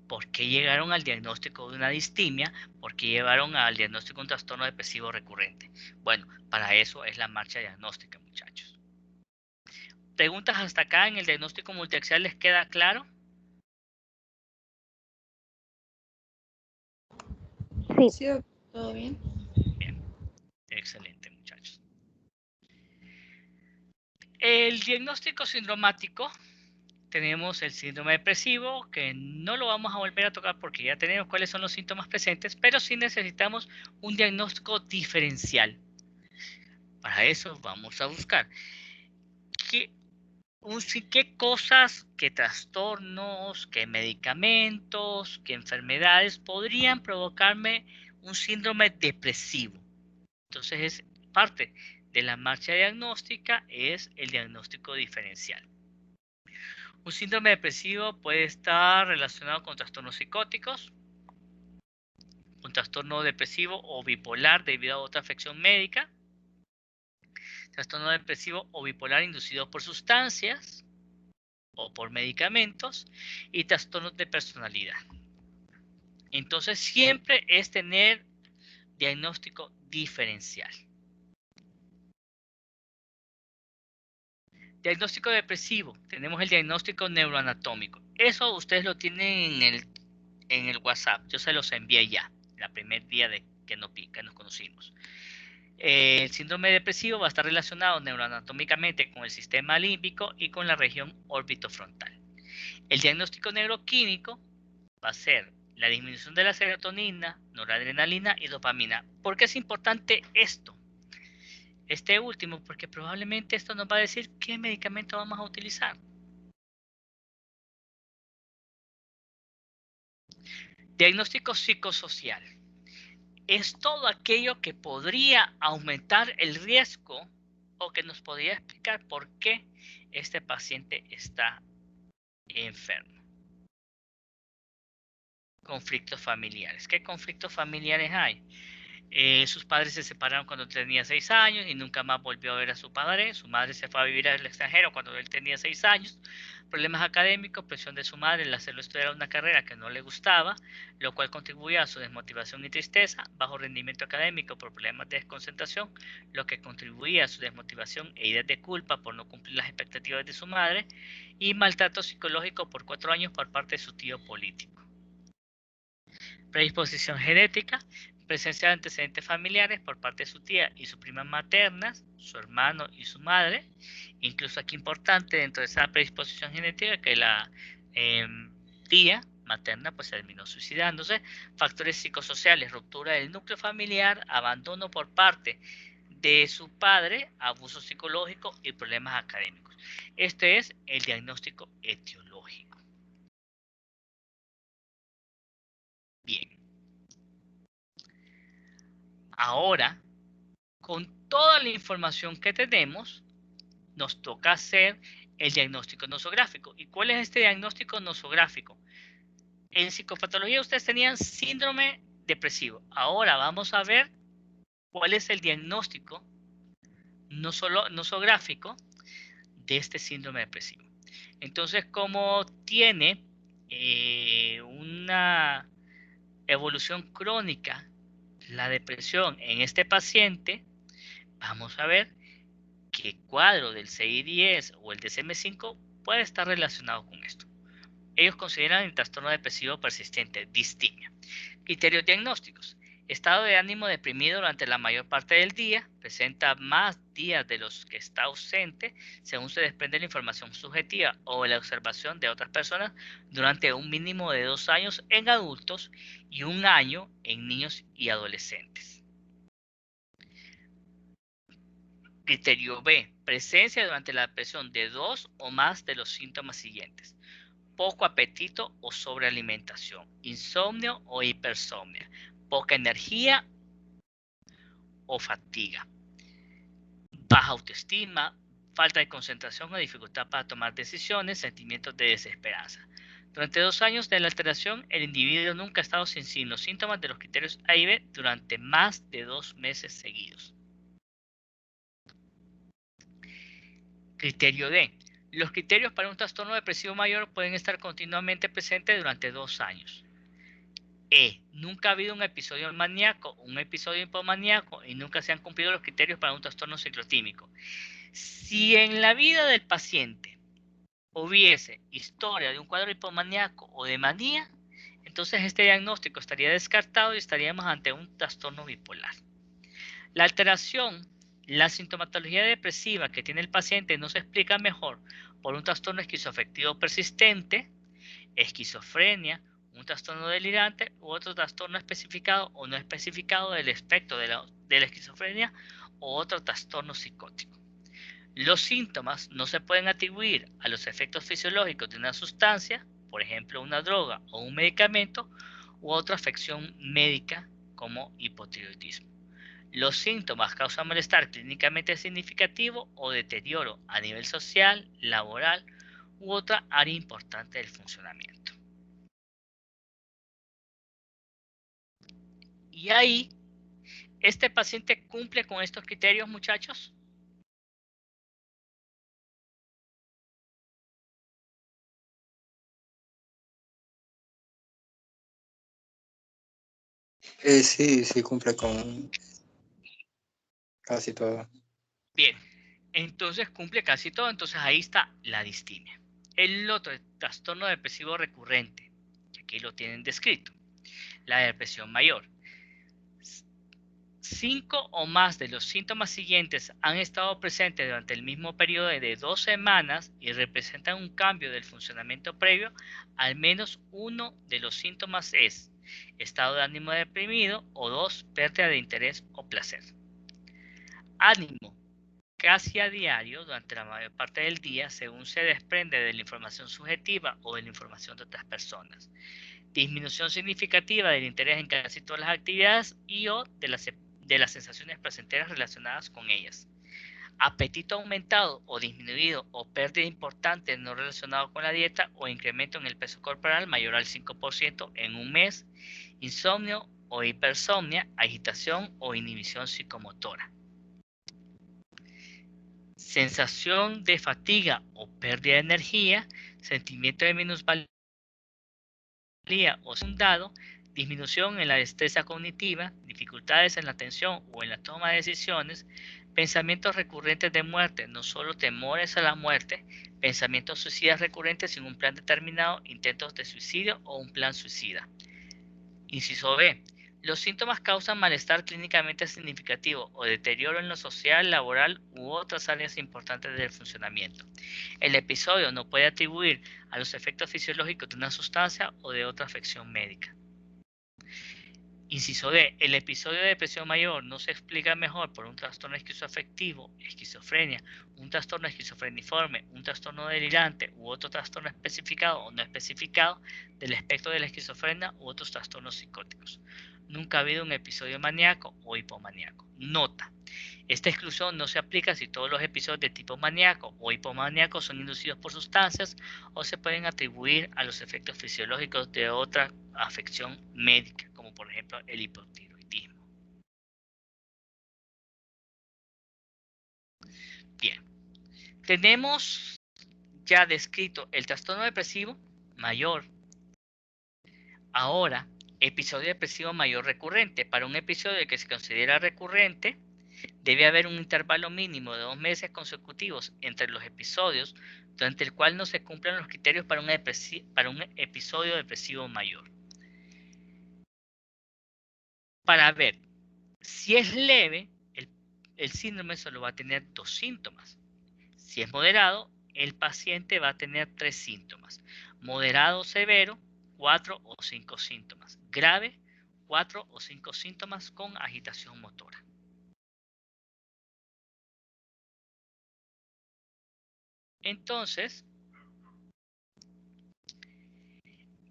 ¿Por qué llegaron al diagnóstico de una distimia? ¿Por qué llegaron al diagnóstico de un trastorno depresivo recurrente? Bueno, para eso es la marcha diagnóstica, muchachos. ¿Preguntas hasta acá en el diagnóstico multiaxial les queda claro? Sí. Sí, todo bien. Bien, excelente, muchachos. El diagnóstico sindromático, tenemos el síndrome depresivo, que no lo vamos a volver a tocar porque ya tenemos cuáles son los síntomas presentes, pero sí necesitamos un diagnóstico diferencial. Para eso vamos a buscar qué cosas, qué trastornos, qué medicamentos, qué enfermedades podrían provocarme un síndrome depresivo. Entonces es parte de la marcha diagnóstica, es el diagnóstico diferencial. Un síndrome depresivo puede estar relacionado con trastornos psicóticos, un trastorno depresivo o bipolar debido a otra afección médica, trastorno depresivo o bipolar inducido por sustancias o por medicamentos, y trastornos de personalidad. Entonces siempre es tener diagnóstico diferencial. Diagnóstico depresivo, tenemos el diagnóstico neuroanatómico. Eso ustedes lo tienen en el WhatsApp, yo se los envié ya, el primer día de que nos conocimos. El síndrome depresivo va a estar relacionado neuroanatómicamente con el sistema límbico y con la región orbitofrontal. El diagnóstico neuroquímico va a ser la disminución de la serotonina, noradrenalina y dopamina. ¿Por qué es importante esto? Este último, porque probablemente esto nos va a decir qué medicamento vamos a utilizar. Diagnóstico psicosocial. Es todo aquello que podría aumentar el riesgo o que nos podría explicar por qué este paciente está enfermo. Conflictos familiares. ¿Qué conflictos familiares hay? Sus padres se separaron cuando tenía 6 años y nunca más volvió a ver a su padre. Su madre se fue a vivir al extranjero cuando él tenía 6 años. Problemas académicos, presión de su madre, el hacerlo estudiar una carrera que no le gustaba, lo cual contribuía a su desmotivación y tristeza, bajo rendimiento académico por problemas de desconcentración, lo que contribuía a su desmotivación e ideas de culpa por no cumplir las expectativas de su madre, y maltrato psicológico por 4 años por parte de su tío político. Predisposición genética, presencia de antecedentes familiares por parte de su tía y su prima maternas, su hermano y su madre. Incluso aquí importante dentro de esa predisposición genética que la tía materna pues terminó suicidándose. Factores psicosociales, ruptura del núcleo familiar, abandono por parte de su padre, abuso psicológico y problemas académicos. Este es el diagnóstico etiológico. Bien. Ahora, con toda la información que tenemos, nos toca hacer el diagnóstico nosográfico. ¿Y cuál es este diagnóstico nosográfico? En psicopatología ustedes tenían síndrome depresivo. Ahora vamos a ver cuál es el diagnóstico nosográfico de este síndrome depresivo. Entonces, como tiene una evolución crónica la depresión en este paciente, vamos a ver qué cuadro del CI-10 o el DSM-5 puede estar relacionado con esto. Ellos consideran el trastorno depresivo persistente, distimia. Criterios diagnósticos. Estado de ánimo deprimido durante la mayor parte del día, presenta más días de los que está ausente, según se desprende la información subjetiva o la observación de otras personas durante un mínimo de 2 años en adultos y 1 año en niños y adolescentes. Criterio B. Presencia durante la depresión de 2 o más de los síntomas siguientes. Poco apetito o sobrealimentación, insomnio o hipersomnia, poca energía o fatiga, baja autoestima, falta de concentración o dificultad para tomar decisiones, sentimientos de desesperanza. Durante 2 años de la alteración, el individuo nunca ha estado sin los síntomas de los criterios A y B durante más de 2 meses seguidos. Criterio D. Los criterios para un trastorno depresivo mayor pueden estar continuamente presentes durante 2 años. E. Nunca ha habido un episodio maníaco, un episodio hipomaníaco y nunca se han cumplido los criterios para un trastorno ciclotímico. Si en la vida del paciente hubiese historia de un cuadro hipomaníaco o de manía, entonces este diagnóstico estaría descartado y estaríamos ante un trastorno bipolar. La alteración, la sintomatología depresiva que tiene el paciente no se explica mejor por un trastorno esquizoafectivo persistente, esquizofrenia, un trastorno delirante u otro trastorno especificado o no especificado del espectro de la esquizofrenia o otro trastorno psicótico. Los síntomas no se pueden atribuir a los efectos fisiológicos de una sustancia, por ejemplo una droga o un medicamento, u otra afección médica como hipotiroidismo. Los síntomas causan malestar clínicamente significativo o deterioro a nivel social, laboral u otra área importante del funcionamiento. Y ahí, ¿este paciente cumple con estos criterios, muchachos? Sí cumple con casi todo. Bien, entonces cumple casi todo, entonces ahí está la distimia. El otro es trastorno depresivo recurrente, que aquí lo tienen descrito, la depresión mayor. 5 o más de los síntomas siguientes han estado presentes durante el mismo periodo de 2 semanas y representan un cambio del funcionamiento previo. Al menos uno de los síntomas es estado de ánimo deprimido o 2, pérdida de interés o placer. Ánimo casi a diario durante la mayor parte del día según se desprende de la información subjetiva o de la información de otras personas. Disminución significativa del interés en casi todas las actividades y o de las sensaciones placenteras relacionadas con ellas. Apetito aumentado o disminuido o pérdida importante no relacionado con la dieta o incremento en el peso corporal mayor al 5% en un mes. Insomnio o hipersomnia, agitación o inhibición psicomotora. Sensación de fatiga o pérdida de energía, sentimiento de minusvalía o fundado, disminución en la destreza cognitiva, dificultades en la atención o en la toma de decisiones, pensamientos recurrentes de muerte, no solo temores a la muerte, pensamientos suicidas recurrentes sin un plan determinado, intentos de suicidio o un plan suicida. Inciso B. Los síntomas causan malestar clínicamente significativo o deterioro en lo social, laboral u otras áreas importantes del funcionamiento. El episodio no puede atribuir a los efectos fisiológicos de una sustancia o de otra afección médica. Inciso D. El episodio de depresión mayor no se explica mejor por un trastorno esquizoafectivo, esquizofrenia, un trastorno esquizofreniforme, un trastorno delirante u otro trastorno especificado o no especificado del espectro de la esquizofrenia u otros trastornos psicóticos. Nunca ha habido un episodio maníaco o hipomaníaco. Nota. Esta exclusión no se aplica si todos los episodios de tipo maníaco o hipomaníaco son inducidos por sustancias o se pueden atribuir a los efectos fisiológicos de otra afección médica, como por ejemplo el hipotiroidismo. Bien, tenemos ya descrito el trastorno depresivo mayor. Ahora, episodio depresivo mayor recurrente. Para un episodio que se considera recurrente, debe haber un intervalo mínimo de 2 meses consecutivos entre los episodios durante el cual no se cumplan los criterios para un episodio depresivo mayor. Para ver si es leve, el síndrome solo va a tener 2 síntomas. Si es moderado, el paciente va a tener 3 síntomas. Moderado severo, 4 o 5 síntomas. Grave, 4 o 5 síntomas con agitación motora. Entonces,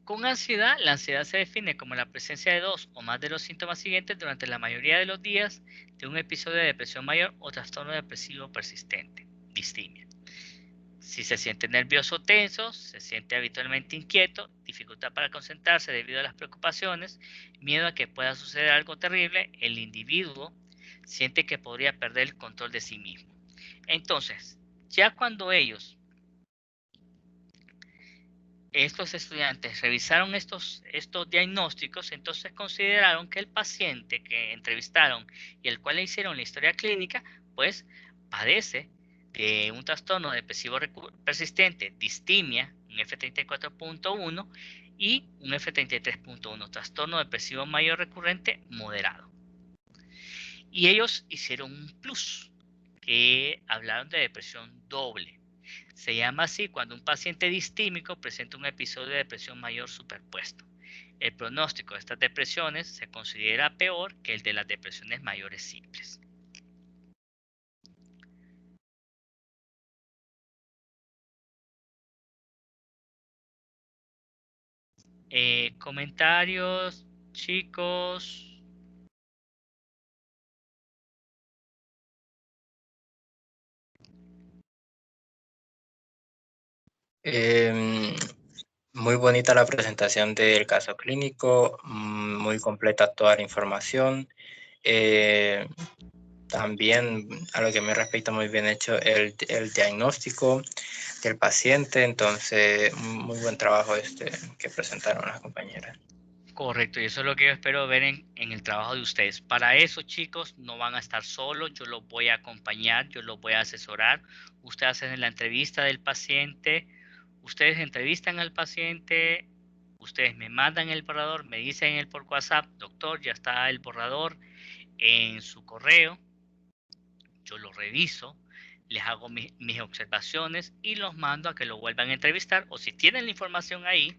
con ansiedad, la ansiedad se define como la presencia de 2 o más de los síntomas siguientes durante la mayoría de los días de un episodio de depresión mayor o trastorno depresivo persistente, distimia. Si se siente nervioso o tenso, se siente habitualmente inquieto, dificultad para concentrarse debido a las preocupaciones, miedo a que pueda suceder algo terrible, el individuo siente que podría perder el control de sí mismo. Entonces, ya cuando estos estudiantes revisaron estos diagnósticos, entonces consideraron que el paciente que entrevistaron y el cual le hicieron la historia clínica, pues padece de un trastorno depresivo persistente, distimia, un F34.1 y un F33.1, trastorno depresivo mayor recurrente moderado. Y ellos hicieron un plus, que hablaron de depresión doble. Se llama así cuando un paciente distímico presenta un episodio de depresión mayor superpuesto. El pronóstico de estas depresiones se considera peor que el de las depresiones mayores simples. Comentarios, chicos. Muy bonita la presentación del caso clínico, muy completa toda la información. También, a lo que me respecta, muy bien hecho el diagnóstico del paciente. Entonces, muy buen trabajo que presentaron las compañeras. Correcto, y eso es lo que yo espero ver en el trabajo de ustedes. Para eso, chicos, no van a estar solos, yo los voy a acompañar, yo los voy a asesorar. Ustedes hacen la entrevista del paciente, ustedes entrevistan al paciente, ustedes me mandan el borrador, me dicen por WhatsApp, doctor, ya está el borrador en su correo, yo lo reviso, les hago mis observaciones y los mando a que lo vuelvan a entrevistar, o si tienen la información ahí,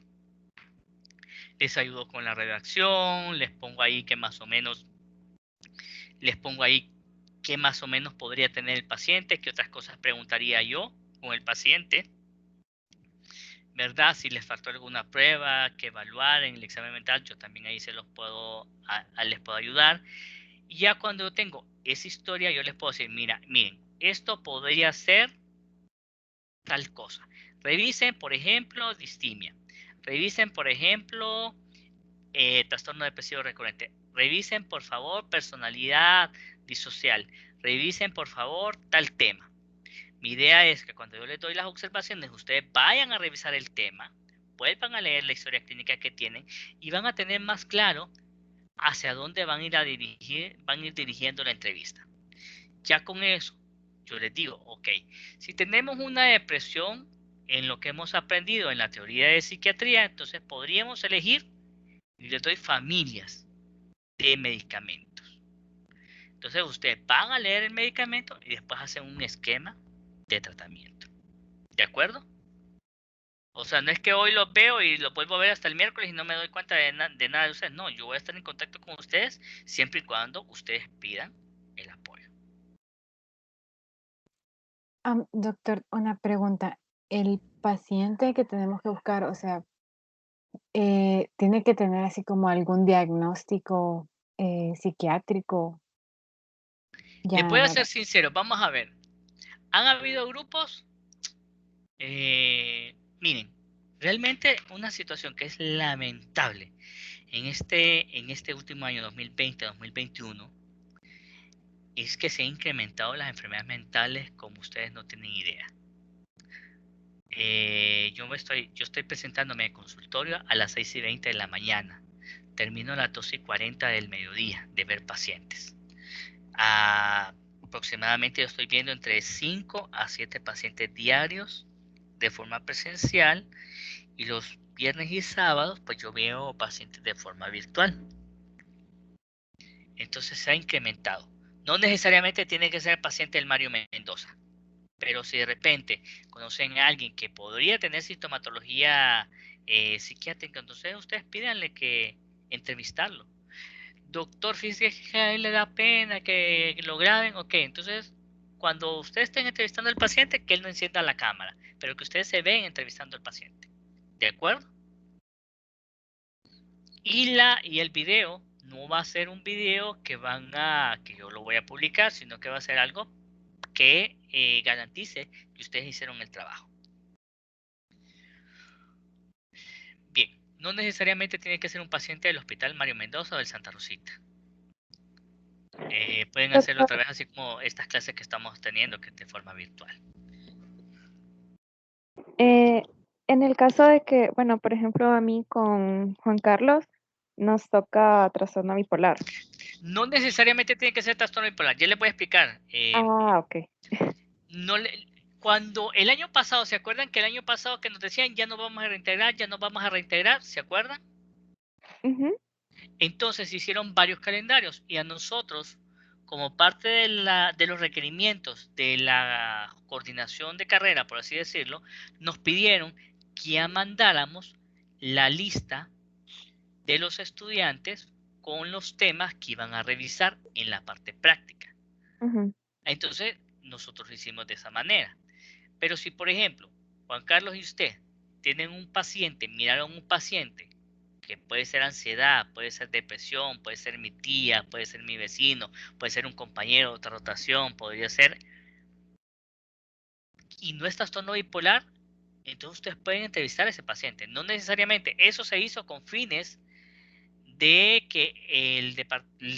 les ayudo con la redacción, les pongo ahí qué más o menos podría tener el paciente, qué otras cosas preguntaría yo con el paciente, ¿verdad? Si les faltó alguna prueba que evaluar en el examen mental, yo también ahí les puedo ayudar. Y ya cuando yo tengo esa historia, yo les puedo decir, miren, esto podría ser tal cosa. Revisen, por ejemplo, distimia. Revisen, por ejemplo, trastorno depresivo recurrente. Revisen, por favor, personalidad disocial. Revisen, por favor, tal tema. Mi idea es que cuando yo les doy las observaciones, ustedes vayan a revisar el tema, vuelvan a leer la historia clínica que tienen y van a tener más claro hacia dónde van a ir dirigiendo la entrevista. Ya con eso, yo les digo, ok, si tenemos una depresión en lo que hemos aprendido en la teoría de psiquiatría, entonces podríamos elegir y les doy familias de medicamentos. Entonces ustedes van a leer el medicamento y después hacen un esquema de tratamiento. ¿De acuerdo? O sea, no es que hoy los veo y los vuelvo a ver hasta el miércoles y no me doy cuenta de nada de ustedes. No, yo voy a estar en contacto con ustedes siempre y cuando ustedes pidan el apoyo. Doctor, una pregunta. El paciente que tenemos que buscar, o sea, tiene que tener así como algún diagnóstico psiquiátrico. Les voy a Ya, ser sincero, vamos a ver. ¿Han habido grupos? Miren, realmente una situación que es lamentable en este último año 2020-2021 es que se han incrementado las enfermedades mentales como ustedes no tienen idea. Yo estoy presentándome en consultorio a las 6:20 de la mañana. Termino a las 12:40 del mediodía de ver pacientes. Aproximadamente yo estoy viendo entre 5 a 7 pacientes diarios de forma presencial y los viernes y sábados pues yo veo pacientes de forma virtual. Entonces se ha incrementado. No necesariamente tiene que ser paciente del Mario Mendoza, pero si de repente conocen a alguien que podría tener sintomatología psiquiátrica, entonces ustedes pídanle que entrevistarlo. Doctor, fíjese que a él le da pena que lo graben, ok, entonces cuando ustedes estén entrevistando al paciente, que él no encienda la cámara, pero que ustedes se ven entrevistando al paciente, ¿de acuerdo? Y el video no va a ser un video que yo lo voy a publicar, sino que va a ser algo que garantice que ustedes hicieron el trabajo. Bien, no necesariamente tiene que ser un paciente del Hospital Mario Mendoza o del Santa Rosita. Pueden hacerlo otra vez así como estas clases que estamos teniendo, que es de forma virtual. en el caso de que, bueno, por ejemplo, a mí con Juan Carlos nos toca trastorno bipolar. No necesariamente tiene que ser trastorno bipolar. Ya les voy a explicar. Ok. Cuando el año pasado, ¿se acuerdan que el año pasado que nos decían ya no vamos a reintegrar, ¿se acuerdan? Entonces hicieron varios calendarios y a nosotros, como parte de los requerimientos de la coordinación de carrera, por así decirlo, nos pidieron que ya mandáramos la lista de los estudiantes con los temas que iban a revisar en la parte práctica. Entonces, nosotros lo hicimos de esa manera. Pero si, por ejemplo, Juan Carlos y usted tienen un paciente, miraron un paciente que puede ser ansiedad, puede ser depresión, puede ser mi tía, puede ser mi vecino, puede ser un compañero de otra rotación, podría ser, y no es trastorno bipolar, entonces ustedes pueden entrevistar a ese paciente. No necesariamente, eso se hizo con fines de que el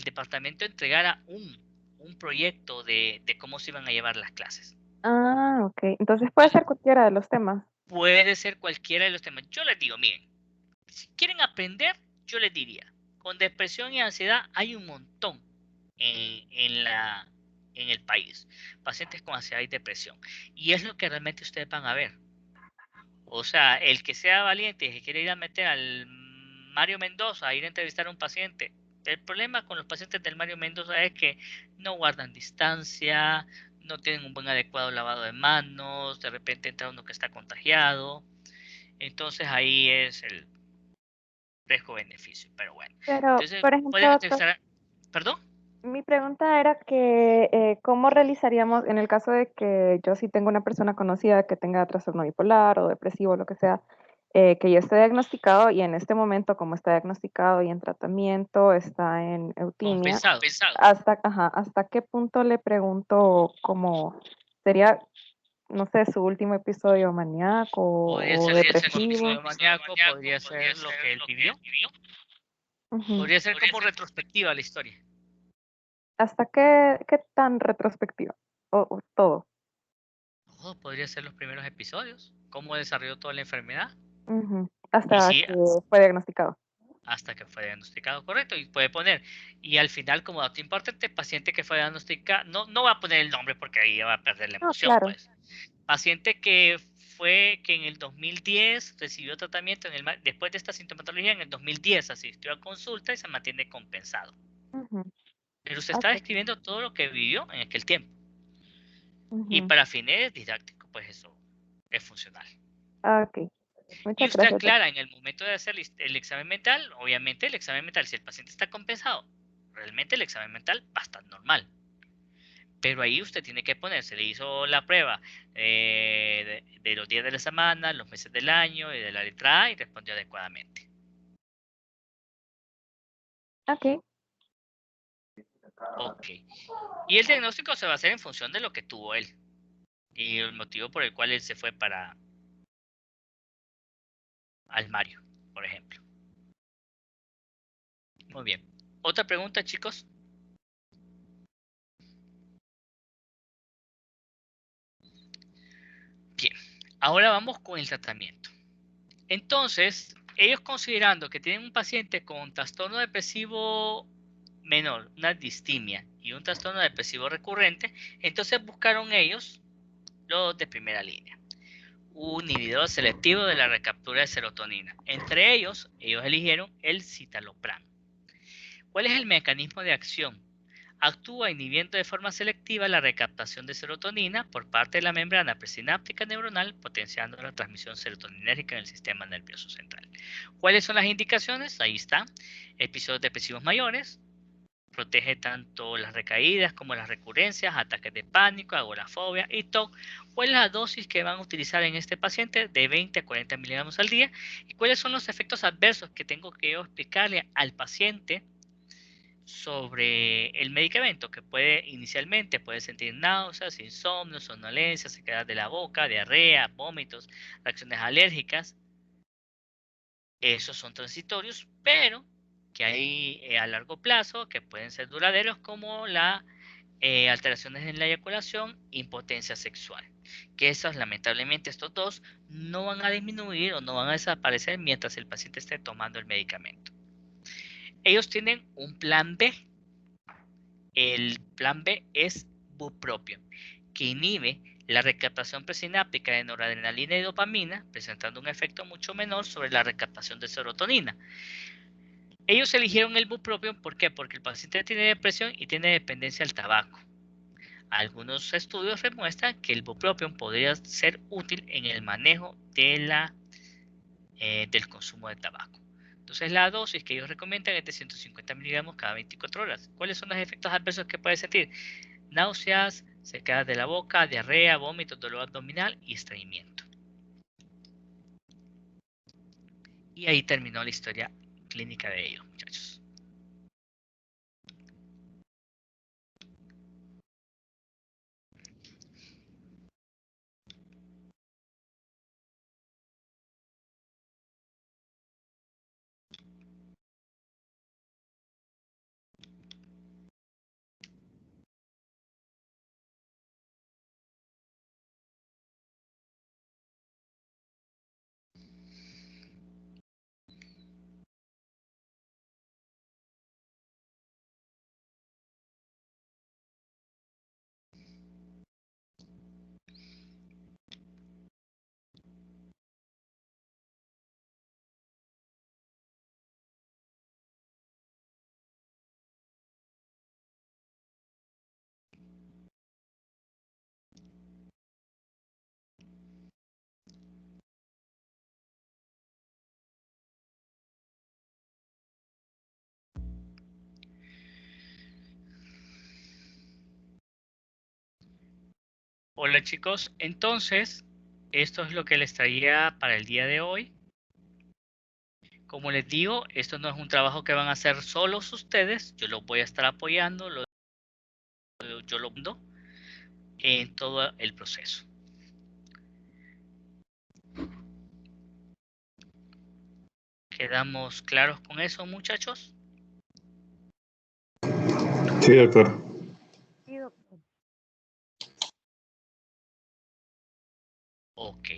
departamento entregara un proyecto de cómo se iban a llevar las clases. Ah, ok. Entonces puede ser cualquiera de los temas. Puede ser cualquiera de los temas. Yo les digo, miren, si quieren aprender, yo les diría, con depresión y ansiedad hay un montón en el país. Pacientes con ansiedad y depresión. Y es lo que realmente ustedes van a ver. O sea, el que sea valiente y que quiere ir a meter al Mario Mendoza a ir a entrevistar a un paciente. El problema con los pacientes del Mario Mendoza es que no guardan distancia, no tienen un buen adecuado lavado de manos, de repente entra uno que está contagiado. Entonces ahí es el riesgo-beneficio, pero bueno. Pero, Entonces, por ejemplo, pueden entrevistar. ¿Perdón? mi pregunta era que ¿cómo realizaríamos en el caso de que yo sí tengo una persona conocida que tenga trastorno bipolar o depresivo, lo que sea, que ya esté diagnosticado y en este momento, como está diagnosticado y en tratamiento, está en eutimia, Compensado. ¿hasta qué punto le pregunto cómo sería, no sé, su último episodio maníaco Podría o ser su último depresivo? episodio maníaco, podría ser lo que él vivió. Ujú. Podría ser como retrospectiva la historia. ¿Hasta qué tan retrospectiva? O todo. Todo podría ser los primeros episodios. Cómo desarrolló toda la enfermedad. Ujú. Y Hasta sí, que fue diagnosticado. hasta que fue diagnosticado correcto. Y puede poner, y al final, como dato importante, paciente que fue diagnosticado, no va a poner el nombre porque ahí va a perder la No, emoción, claro. pues. Paciente que en el 2010 recibió tratamiento, después de esta sintomatología, en el 2010 asistió a consulta y se mantiene compensado. Ujú. Pero usted está Ok. describiendo todo lo que vivió en aquel tiempo. Y Ujú. para fines didácticos, pues eso es funcional. Ok. Y Muchas usted gracias, doctor. aclara en el momento de hacer el examen mental, obviamente el examen mental, si el paciente está compensado, realmente el examen mental va a estar normal. Pero ahí usted tiene que poner, se le hizo la prueba de los días de la semana, los meses del año y de la letra A y respondió adecuadamente. Ok. Ok. Y el diagnóstico se va a hacer en función de lo que tuvo él y el motivo por el cual él se fue al Mario, por ejemplo. Muy bien. ¿Otra pregunta, chicos? Bien. Ahora vamos con el tratamiento. Entonces, ellos considerando que tienen un paciente con trastorno depresivo menor, una distimia y un trastorno depresivo recurrente, entonces buscaron ellos los de primera línea. Un inhibidor selectivo de la recaptura de serotonina. Entre ellos eligieron el citalopram. ¿Cuál es el mecanismo de acción? Actúa inhibiendo de forma selectiva la recaptación de serotonina por parte de la membrana presináptica neuronal, potenciando la transmisión serotoninérgica en el sistema nervioso central. ¿Cuáles son las indicaciones? Ahí está. Episodios depresivos mayores. Protege tanto las recaídas como las recurrencias, ataques de pánico, agorafobia y TOC. ¿Cuál es la dosis que van a utilizar en este paciente? De 20 a 40 miligramos al día. ¿Y cuáles son los efectos adversos que tengo que explicarle al paciente sobre el medicamento? Que inicialmente puede sentir náuseas, insomnio, somnolencia, sequedad de la boca, diarrea, vómitos, reacciones alérgicas. Esos son transitorios, pero que hay a largo plazo que pueden ser duraderos, como la alteraciones en la eyaculación, impotencia sexual. Que esos, lamentablemente, estos dos no van a disminuir o no van a desaparecer mientras el paciente esté tomando el medicamento. Ellos tienen un plan B. El plan B es bupropión, que inhibe la recaptación presináptica de noradrenalina y dopamina, presentando un efecto mucho menor sobre la recaptación de serotonina. Ellos eligieron el bupropión, ¿por qué? Porque el paciente tiene depresión y tiene dependencia al tabaco. Algunos estudios demuestran que el bupropión podría ser útil en el manejo de del consumo de tabaco. Entonces la dosis que ellos recomiendan es de 150 miligramos cada 24 horas. ¿Cuáles son los efectos adversos que puede sentir? Náuseas, sequedad de la boca, diarrea, vómito, dolor abdominal y estreñimiento. Y ahí terminó la historia clínica de ellos, muchachos. Hola chicos, entonces esto es lo que les traía para el día de hoy. Como les digo, esto no es un trabajo que van a hacer solos ustedes, yo los voy a estar apoyando, yo lo mando en todo el proceso. ¿Quedamos claros con eso, muchachos? Sí, doctor. Sí, doctor. Ok.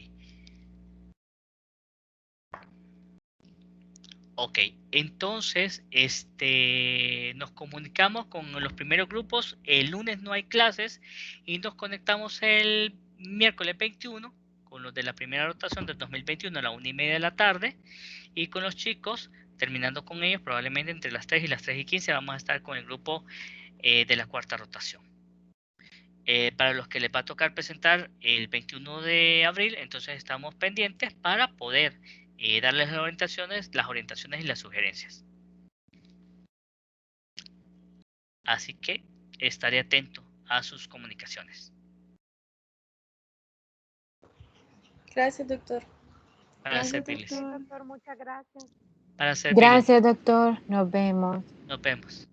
Ok, entonces nos comunicamos con los primeros grupos. El lunes no hay clases y nos conectamos el miércoles 21 con los de la primera rotación del 2021 a la 1:30 de la tarde y con los chicos, terminando con ellos probablemente entre las 3 y las 3:15 vamos a estar con el grupo de la cuarta rotación. Para los que les va a tocar presentar el 21 de abril, entonces estamos pendientes para poder darles las orientaciones y las sugerencias. Así que estaré atento a sus comunicaciones. Gracias, doctor. Para servirles. Doctor, muchas gracias. Para servirles. Gracias, doctor. Nos vemos. Nos vemos.